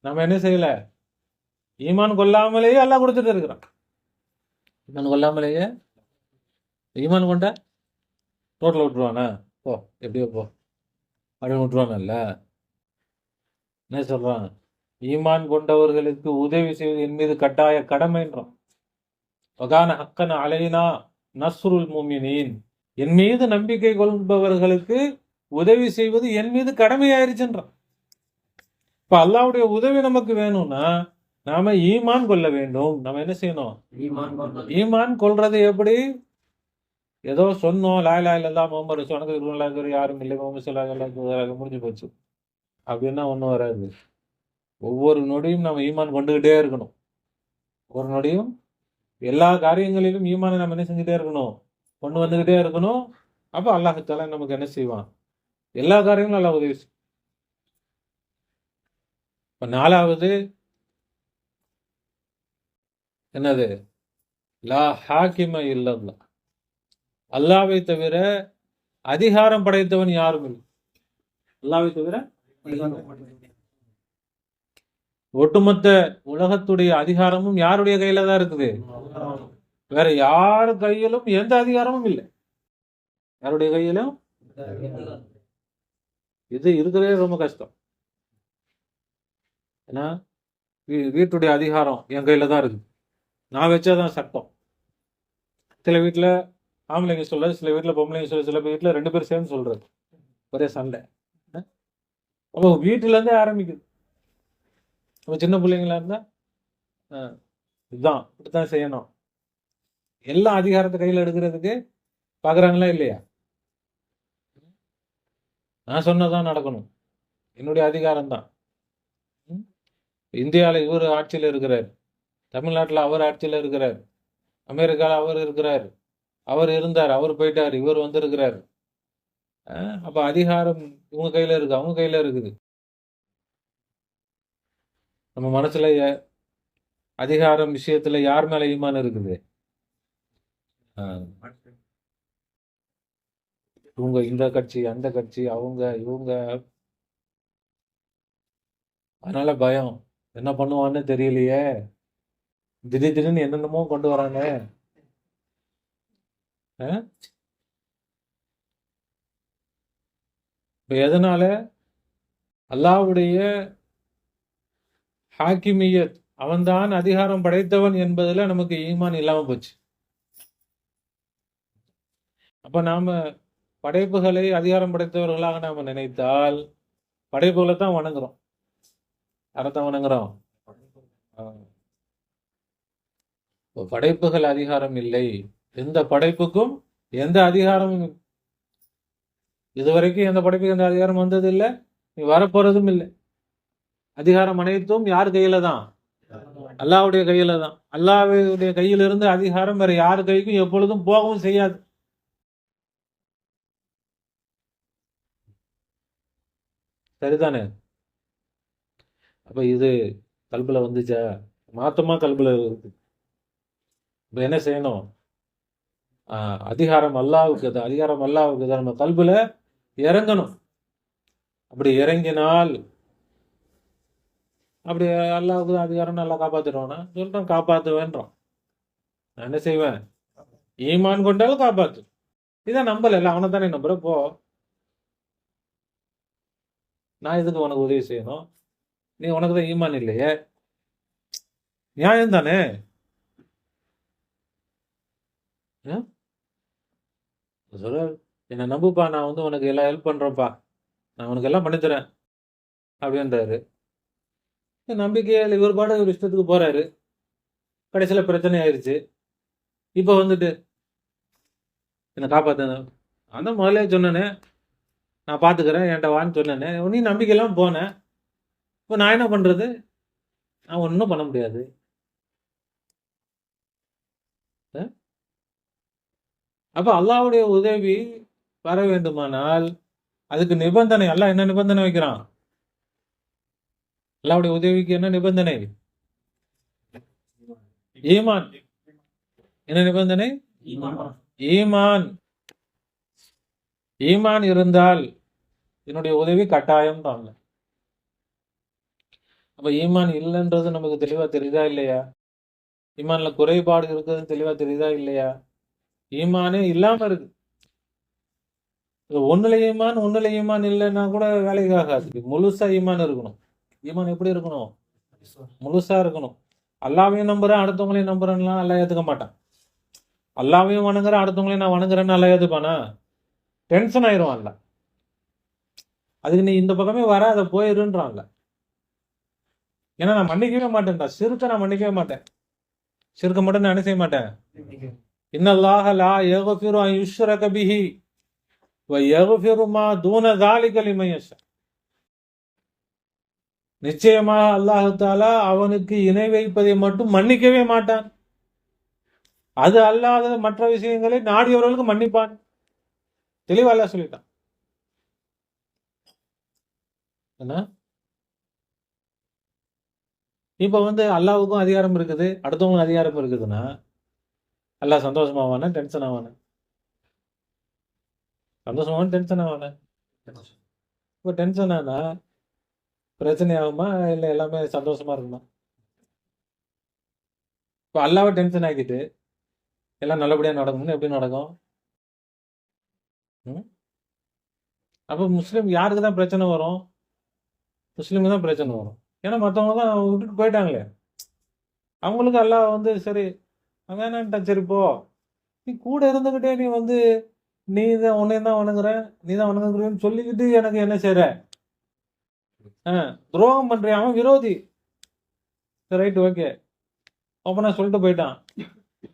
நம்ம என்ன செய்யல, ஈமான் கொள்ளாமலேயே எல்லாம் கொடுத்துட்டு இருக்கிறான். ஈமான் கொள்ளாமலேயே, ஈமான் கொண்ட ரோட்ல விட்டுருவானா, போ எப்படியோ போ அப்படின்னு விட்டுருவானல்ல. என்ன சொல்றான், ஈமான் கொண்டவர்களுக்கு உதவி செய்வது என் மீது கட்டாய கடமைன்றான். வகான ஹக்கன அலைனா நஸ்ருல் முஃமினீன், என் மீது நம்பிக்கை கொள்பவர்களுக்கு உதவி செய்வது என் மீது கடமையாயிருச்சுன்றான். இப்ப அல்லாவுடைய உதவி நமக்கு வேணும்னா நாம ஈமான் கொள்ள வேண்டும். நம்ம என்ன செய்யணும், ஈமான் கொள்றது எப்படி, ஏதோ சொன்னோம் லா இலாஹ இல்லல்லாஹ் முஹம்மது ரசூலுல்லாஹ் யாரும் இல்லை முஹம்மது ஸல்லல்லாஹு அலைஹி வஸல்லம் முடிஞ்சு போச்சு அப்படின்னா ஒன்றும் வராது. ஒவ்வொரு நொடியும் நம்ம ஈமான் கொண்டுகிட்டே இருக்கணும். ஒவ்வொரு நொடியும் எல்லா காரியங்களிலும் ஈமானை நம்ம என்ன செஞ்சுட்டே இருக்கணும், கொண்டு வந்துகிட்டே இருக்கணும். அப்போ அல்லாஹ் தஆலா நமக்கு என்ன செய்வான், எல்லா காரியங்களும் அல்லாஹ் உதவி செய்வான். இப்ப நாலாவது என்னது, லா ஹாக்கிம இல்லல்லாஹ், அல்லாவை தவிர அதிகாரம் படைத்தவன் யாரும் இல்லை. அல்லாவை தவிர ஒட்டுமொத்த உலகத்துடைய அதிகாரமும் யாருடைய கையில தான் இருக்குது, வேற யாரு கையிலும் எந்த அதிகாரமும் இல்லை. யாருடைய கையிலும் இது இருக்கிறதே ரொம்ப கஷ்டம். ஏன்னா வீட்டுடைய அதிகாரம் என் கையில தான் இருக்குது, நான் வச்சாதான் சட்டம். சில வீட்டுல ஆம்பளைங்க சொல்றது, சில வீட்டுல பொம்பளைங்க சொல்றது, சில வீட்டுல ரெண்டு பேரும் சேர்ந்து சொல்றது, ஒரே சண்டை. அப்போ வீட்டுல இருந்தே ஆரம்பிக்குது. நம்ம சின்ன பிள்ளைங்களா இருந்தா இதுதான் இப்படித்தான் செய்யணும், எல்லா அதிகாரத்தை கையில எடுக்கிறதுக்கு பாக்குறாங்களா இல்லையா. நான் சொன்னதான் நடக்கணும், என்னுடைய அதிகாரம் தான். இந்தியாவில் இவர் ஆட்சியில் இருக்கிறார், தமிழ்நாட்டில் அவர் ஆட்சியில் இருக்கிறார், அமெரிக்காவில் அவர் இருக்கிறார், அவர் இருந்தார், அவர் போயிட்டார், இவர் வந்திருக்கிறார். அப்ப அதிகாரம் இவங்க கையில இருக்கு, அவங்க கையில இருக்குது. நம்ம மனசுல அதிகாரம் விஷயத்துல யார் மேல ஈமான் இருக்குது, இவங்க இந்த கட்சி அந்த கட்சி அவங்க இவங்க, அதனால பயம், என்ன பண்ணுவான்னு தெரியலையே, திடீர்னு என்னென்னமோ கொண்டு வராங்க. இப்ப எதனால, அல்லாஹ்வுடைய ஹாக்கிமியத், அவன்தான் அதிகாரம் படைத்தவன் என்பதுல நமக்கு ஈமான் இல்லாம போச்சு. அப்ப நாம படைப்புகளை அதிகாரம் படைத்தவர்களாக நாம நினைத்தால் படைப்புகளை தான் வணங்குறோம். யாரைத்தான் வணங்குறோம், படைப்புகள் அதிகாரம் இல்லை, எந்த படைப்புக்கும் எந்த அதிகாரமும் இதுவரைக்கும் எந்த படைப்புக்கு எந்த அதிகாரம் வந்தது இல்லை, நீ வரப்போறதும் இல்லை. அதிகாரம் அனைத்தும் யார் கையில தான், அல்லாஹ்வுடைய கையில தான். அல்லாஹ்வுடைய கையிலிருந்து அதிகாரம் வேற யார் கைக்கும் எப்பொழுதும் போகவும் செய்யாது. சரிதானே. அப்ப இது கல்புல வந்துச்சா, மாத்தமா கல்புல இருக்கு. இப்ப என்ன செய்யணும், அதிகாரம் அல்லாஹ்வுக்கு தான், அதிகாரம் அல்லாஹ்வுக்கு தான். நம்ம கல்புல இறங்கணும். அப்படி இறங்கினால் அப்படி அல்லாஹ்வுக்கு தான் அதிகாரம், நல்லா காப்பாத்திடுவானா சொல்றேன், காப்பாத்துவேன்றான். நான் என்ன செய்வேன், ஈமான் கொண்டாலும் காப்பாத்து. இதான் நம்பல, அவனை தானே நம்புற. போ, நான் எதுக்கு உனக்கு உதவி செய்யணும், நீ உனக்கு தான் ஈமான் இல்லையே, நியாயம் தானே. சொல்ற, என்னை நம்புப்பா, நான் வந்து உனக்கு எல்லாம் ஹெல்ப் பண்றேன்ப்பா, நான் உனக்கு எல்லாம் பண்ணித்தரேன் அப்படின்றாரு. நம்பிக்கையால் இவர் பாட ஒரு இஷ்டத்துக்கு போறாரு. கடைசியில் பிரச்சனை ஆயிடுச்சு. இப்போ வந்துட்டு என்னை காப்பாற்றுங்க, அந்த முதலே சொன்னேனே நான் பார்த்துக்கிறேன் என்கிட்ட வான்னு சொன்னேனே, நீ நம்பிக்கையெல்லாம் போனேன். இப்போ நான் என்ன பண்ணுறது? நான் ஒன்றும் பண்ண முடியாது. அப்போ அல்லாஹ்வுடைய உதவி வர வேண்டுமானால் அதுக்கு நிபந்தனை, அல்லாஹ் என்ன நிபந்தனை வைக்கிறான்? அல்லாஹ்வுடைய உதவிக்கு என்ன நிபந்தனை? ஈமான். என்ன நிபந்தனை? ஈமான். ஈமான் இருந்தால் என்னுடைய உதவி கட்டாயம் தாங்க. அப்ப ஈமான் இல்லைன்றது நமக்கு தெளிவா தெரியுதா இல்லையா? ஈமான்ல குறைபாடு இருக்கிறது தெளிவா தெரியுதா இல்லையா? ஈமானே இல்லாம இருக்கு. ஒண்ணுல ஈமான் இல்லைன்னா கூட வேலைக்கு ஆகாது. முழுசா ஈமான் இருக்கணும். ஈமான் எப்படி இருக்கணும்? முழுசா இருக்கணும். அல்லாவையும் நம்புறேன் அடுத்தவங்களையும் நம்புறேன்னா அல்லாஹ் ஏத்துக்க மாட்டான். அல்லாவையும் வணங்குறேன் அடுத்தவங்களையும் நான் வணங்குறேன்னு அல்லாஹ் ஏத்துப்பானா? டென்ஷன் ஆயிரும் அல்ல. அதுக்கு நீ இந்த பக்கமே வராத போயிருன்றான்ல. ஏன்னா நான் மன்னிக்கவே மாட்டேன்டா. சிறுக்க நான் மன்னிக்கவே மாட்டேன். சிறுக்க மட்டும் நான் என்ன செய்ய மாட்டேன். இன்னல்லாஹ லா யக்ஃபிரு அன் யுஷ்ரக பிஹி வ யக்ஃபிரு மா தூன ஸாலிக லிமன் யஷா. நிச்சயமாக அல்லாஹ் தஆலா அவனுக்கு இணை வைப்பதை மட்டும் மன்னிக்கவே மாட்டான். அது அல்லாத மற்ற விஷயங்களை நாடியவர்களுக்கு மன்னிப்பான். தெளிவா அல்லாஹ் சொல்லிட்டான். என்ன? இப்ப அல்லாஹ்வுக்கும் அதிகாரம் இருக்குது, அடுத்தவங்களுக்கு அதிகாரம் இருக்குதுன்னா அல்லாஹ் சந்தோஷமாவானா டென்ஷன் ஆவானா? சந்தோஷமாவான டென்ஷன் ஆவானா? இப்போ டென்ஷன் ஆனா பிரச்சனை ஆகுமா இல்ல எல்லாமே சந்தோஷமா இருக்குமா? இப்போ அல்லாஹ்வை டென்ஷன் ஆக்கிட்டு எல்லாம் நல்லபடியா நடக்கும்னு எப்படி நடக்கும்? அப்போ முஸ்லீம் யாருக்கு தான் பிரச்சனை வரும்? முஸ்லீமுக்கு தான் பிரச்சனை வரும். ஏன்னா மற்றவங்க தான் விட்டுட்டு போயிட்டாங்களே. அவங்களுக்கு அல்லாஹ் சரி வேணான்ட்டா, சரி போ, நீ கூட இருந்துகிட்டே நீ தான் உன்னையும் தான் வணங்குறேன், நீ தான் வணங்குறேன்னு சொல்லிக்கிட்டு எனக்கு என்ன செய்ற? துரோகம் பண்றியா? அவன் விரோதி. ரைட், ஓகே, ஓப்பனா சொல்லிட்டு போயிட்டான்.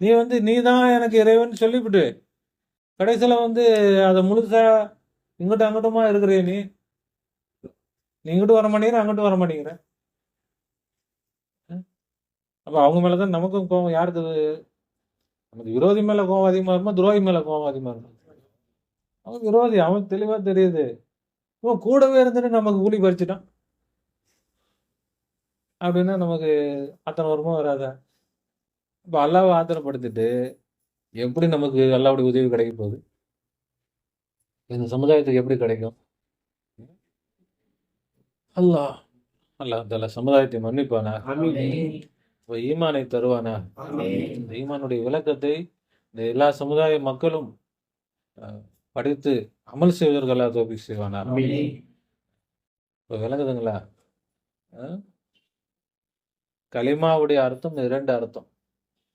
நீ நீ தான் எனக்கு இறைவன் சொல்லிவிட்டு கடைசியில் அதை முழுசா இங்கிட்ட அங்கிட்டுமா இருக்கிறிய நீ இங்கிட்டு வர மாட்டேங்கிற அங்கிட்டு வர மாட்டேங்கிற. அப்போ அவங்க மேலதான் நமக்கும் கோவம். யாருக்கு? நமக்கு விரோதி மேல கோவம் அதிகமா இருக்குமா, துரோகி மேல கோவம் அதிகமா இருக்கும்? அவன் விரோதி, அவன் தெளிவா தெரியுது. இவன் கூடவே இருந்துட்டு நமக்கு கூலி பறிச்சுட்டான் அப்படின்னா நமக்கு ஆத்திரம் வருமா வராதா? இப்போ அல்லாவை ஆத்திரப்படுத்திட்டு எப்படி நமக்கு அல்லாவுடைய உதவி கிடைக்க போகுது? இந்த சமுதாயத்துக்கு எப்படி கிடைக்கும்? அல்லாஹ் சமுதாயத்தை மன்னிப்பானா? ஈமானை தருவானா? இந்த ஈமானுடைய விளக்கத்தை இந்த எல்லா சமுதாய மக்களும் படித்து அமல் செய்வதற்கு அல்லாஹ் தௌஃபீக் செய்வானா? இப்போ விளங்குதுங்களா? கலிமாவுடைய அர்த்தம் 2 அர்த்தம்.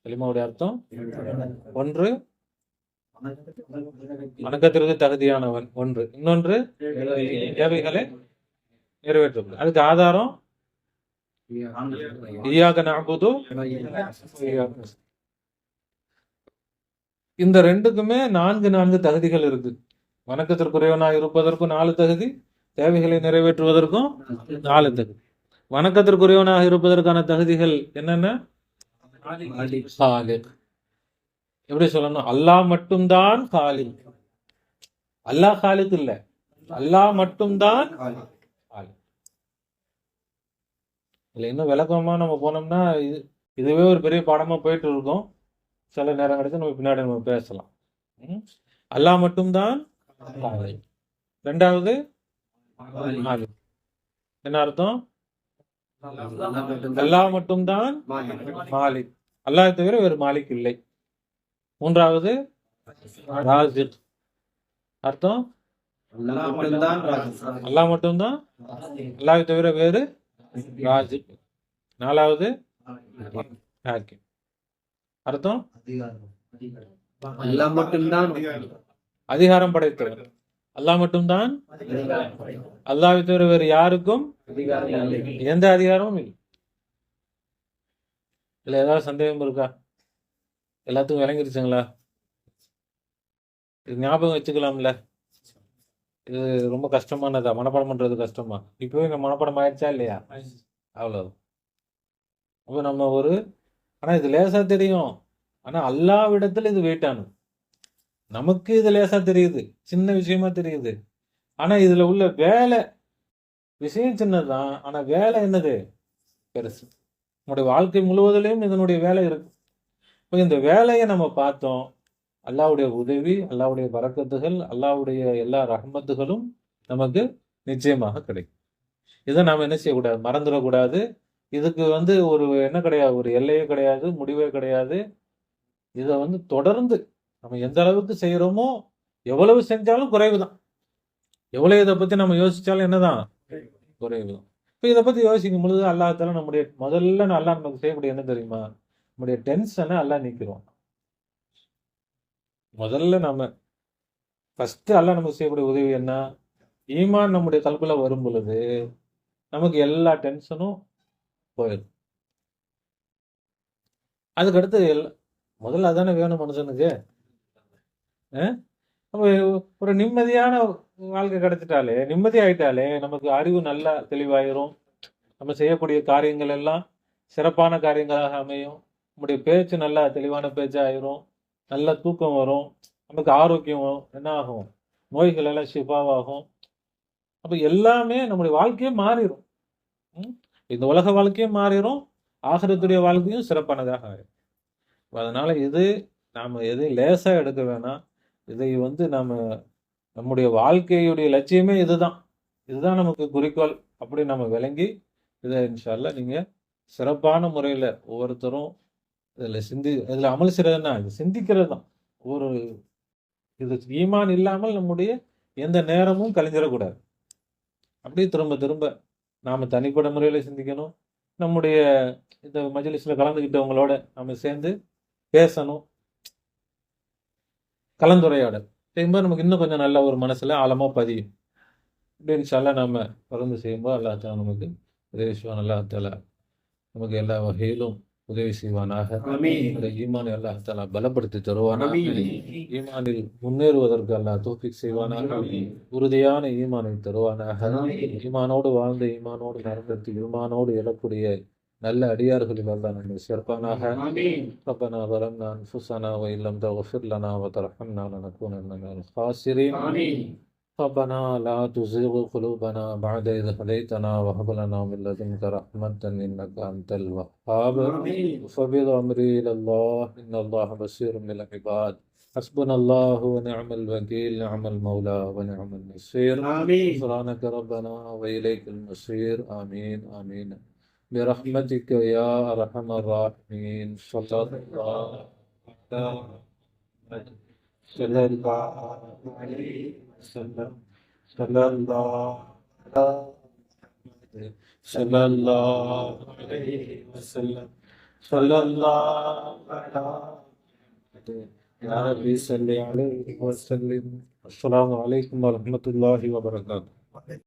கலிமாவுடைய அர்த்தம் ஒன்று வணக்கத்திற்கு தகுதியானவன், ஒன்று. இன்னொன்று தேவைகளை நிறைவேற்ற. அதுக்கு ஆதாரம் இய்யாக நஅபுது. இந்த ரெண்டுக்குமே 4 தகுதிகள் இருக்கு. வணக்கத்திற்குரியவனாக இருப்பதற்கும் 4 தகுதி, தேவைகளை நிறைவேற்றுவதற்கும் 4 தகுதி. வணக்கத்திற்குரியவனாக இருப்பதற்கான தகுதிகள் என்னென்ன? காலிக். எப்படி சொல்லணும்? அல்லாஹ் மட்டும்தான் காலிக். அல்லாஹ் காலிக் இல்ல, அல்லாஹ் மட்டும்தான் காலிக். இல்ல இன்னும் விளக்கமா நம்ம போனோம்னா இதுவே ஒரு பெரிய பாடமா போயிட்டு இருக்கும். சில நேரம் கிடைச்சு நம்ம பின்னாடி நம்ம பேசலாம். அல்லாஹ் மட்டும்தான் காலிக். 2வது மாலிக். என்ன அர்த்தம்? அல்லாஹ் மட்டும்தான் மாலிக். அல்லாஹ் தவிர வேறு மாலிக் இல்லை. 3வது ராசிக். அர்த்தம் அல்லாஹ் மட்டும்தான், அல்லாஹ் தவிர வேறு ராசிக். 4வது ஹாக்கிம். அர்த்தம் அல்லாஹ் மட்டும்தான் அதிகாரம் படைத்தவர். அல்லாஹ் மட்டும்தான், அல்லாஹ்வை தவிர வேறு யாருக்கும் எந்த அதிகாரமும் இல்லை. இல்லை ஏதாவது சந்தேகம் இருக்கா? எல்லாத்துக்கும் விளங்கிருச்சுங்களா? இது ஞாபகம் வச்சுக்கலாம்ல. இது ரொம்ப கஷ்டமானதா? மனப்பாடம் பண்றது கஷ்டமா? இப்பவே நம்ம மனப்பாடம் ஆயிடுச்சா இல்லையா? அவ்வளோ. அப்போ நம்ம ஆனா இது லேசா தெரியும். ஆனா அல்லாவிடத்துல இது வெயிட்டானது. நமக்கு இது லேசா தெரியுது, சின்ன விஷயமா தெரியுது. ஆனா இதுல உள்ள வேலை, விஷயம் சின்னதுதான், ஆனா வேலை என்னது பெருசு. நம்முடைய வாழ்க்கை முழுவதிலையும் இதனுடைய வேலை இருக்கு. இப்போ இந்த வேலையை நம்ம பார்த்தோம். அல்லாஹ்வுடைய உதவி, அல்லாஹ்வுடைய பரக்கத்துகள், அல்லாஹ்வுடைய எல்லா ரஹ்மத்துகளும் நமக்கு நிச்சயமாக கிடைக்கும். இதை நாம என்ன செய்யக்கூடாது? மறந்துடக்கூடாது. இதுக்கு ஒரு என்ன கிடையாது, ஒரு எல்லையே கிடையாது, முடிவே கிடையாது. இதை தொடர்ந்து நம்ம எந்த அளவுக்கு செய்யறோமோ, எவ்வளவு செஞ்சாலும் குறைவுதான். எவ்வளவு இதை பத்தி நம்ம யோசிச்சாலும் என்னதான் குறைவுதான். இப்ப இதை பத்தி யோசிக்கும் பொழுது அல்லாஹ்தால முதல்ல அல்லாஹ் நமக்கு செய்யக்கூடிய என்ன தெரியுமா? நம்முடைய டென்ஷனை அல்லாஹ் நீக்கிடுவான். முதல்ல ஃபர்ஸ்ட் அல்லாஹ் நமக்கு செய்யக்கூடிய உதவி என்ன? ஈமான் நம்முடைய கல்புல வரும் பொழுது நமக்கு எல்லா டென்ஷனும் போயிடும். அதுக்கடுத்து முதல்ல அதானே வேணும் மனுஷனுக்கு. அப்ப ஒரு நிம்மதியான வாழ்க்கை கிடைச்சிட்டாலே, நிம்மதி ஆயிட்டாலே நமக்கு அறிவு நல்லா தெளிவாயிரும். நம்ம செய்யக்கூடிய காரியங்கள் எல்லாம் சிறப்பான காரியங்களாக அமையும். நம்முடைய பேச்சு நல்லா தெளிவான பேச்சா ஆயிரும். நல்ல தூக்கம் வரும். நமக்கு ஆரோக்கியம் என்ன ஆகும்? நோய்கள் எல்லாம் ஷிஃபாவாகும். அப்ப எல்லாமே நம்முடைய வாழ்க்கையே மாறிடும். இந்த உலக வாழ்க்கையும் மாறிடும், ஆகிரத்துடைய வாழ்க்கையும் சிறப்பானதாக ஆயிரும். அதனால இது நாம எதையும் லேசா எடுக்க வேணாம். இதை நம்முடைய வாழ்க்கையுடைய லட்சியமே இதுதான். இதுதான் நமக்கு குறிக்கோள். அப்படி நம்ம விளங்கி இதை இன்ஷா அல்லாஹ் நீங்க சிறப்பான முறையில ஒவ்வொருத்தரும் இதுல அமல் செய்யறதுன்னா இது சிந்திக்கிறது தான். இது ஈமான் இல்லாமல் நம்முடைய எந்த நேரமும் கழிஞ்சிடக்கூடாது. அப்படியே திரும்ப திரும்ப நாம தனிப்பட்ட முறையில சிந்திக்கணும். நம்முடைய இந்த மஜ்லிஸ்ல கலந்துக்கிட்டவங்களோட நம்ம சேர்ந்து பேசணும், கலந்துரையாடல் செய்யும்போது நமக்கு இன்னும் கொஞ்சம் நல்ல ஒரு மனசுல ஆழமா பதியும். இப்படி இன்ஷா அல்லாஹ் நாம தொடர்ந்து செய்யும்போது அல்லாஹ் தஆலா நமக்கு உதவி செய்வான். அல்லாஹ் தஆலா நமக்கு எல்லா வகையிலும் உதவி செய்வானாக. ஈமானை அல்லாஹ் தஆலா பலப்படுத்தி தருவானாக. ஈமானில் முன்னேறுவதற்கு அல்லாஹ் தௌஃபீக் செய்வானாக. உறுதியான ஈமானை தருவானாக. ஈமானோடு வாழ்ந்து ஈமானோடு நடந்து ஈமானோடு எழக்கூடிய நல்ல அடியார்களில் அல்லாஹ் நம்மை சேர்ப்பானாக. ரப்பனா ظلمنا أنفسنا وإن لم تغفر لنا وترحمنا لنكونن من الخاسرين. ربنا لا تزغ قلوبنا بعد إذ هديتنا وهب لنا من لدنك رحمة إنك أنت الوهاب. فبض أمري إلى الله إن الله بصير بالعباد. حسبنا الله ونعم الوكيل، نعم المولى ونعم النصير. سبحانك ربنا وإليك المصير. آمين آمين برحمتك يا أرحم الراحمين. صلى الله عليه وسلم. صلى الله عليه وسلم. صلى الله يا ربي صل عليه وسلم. السلام عليكم ورحمة الله وبركاته.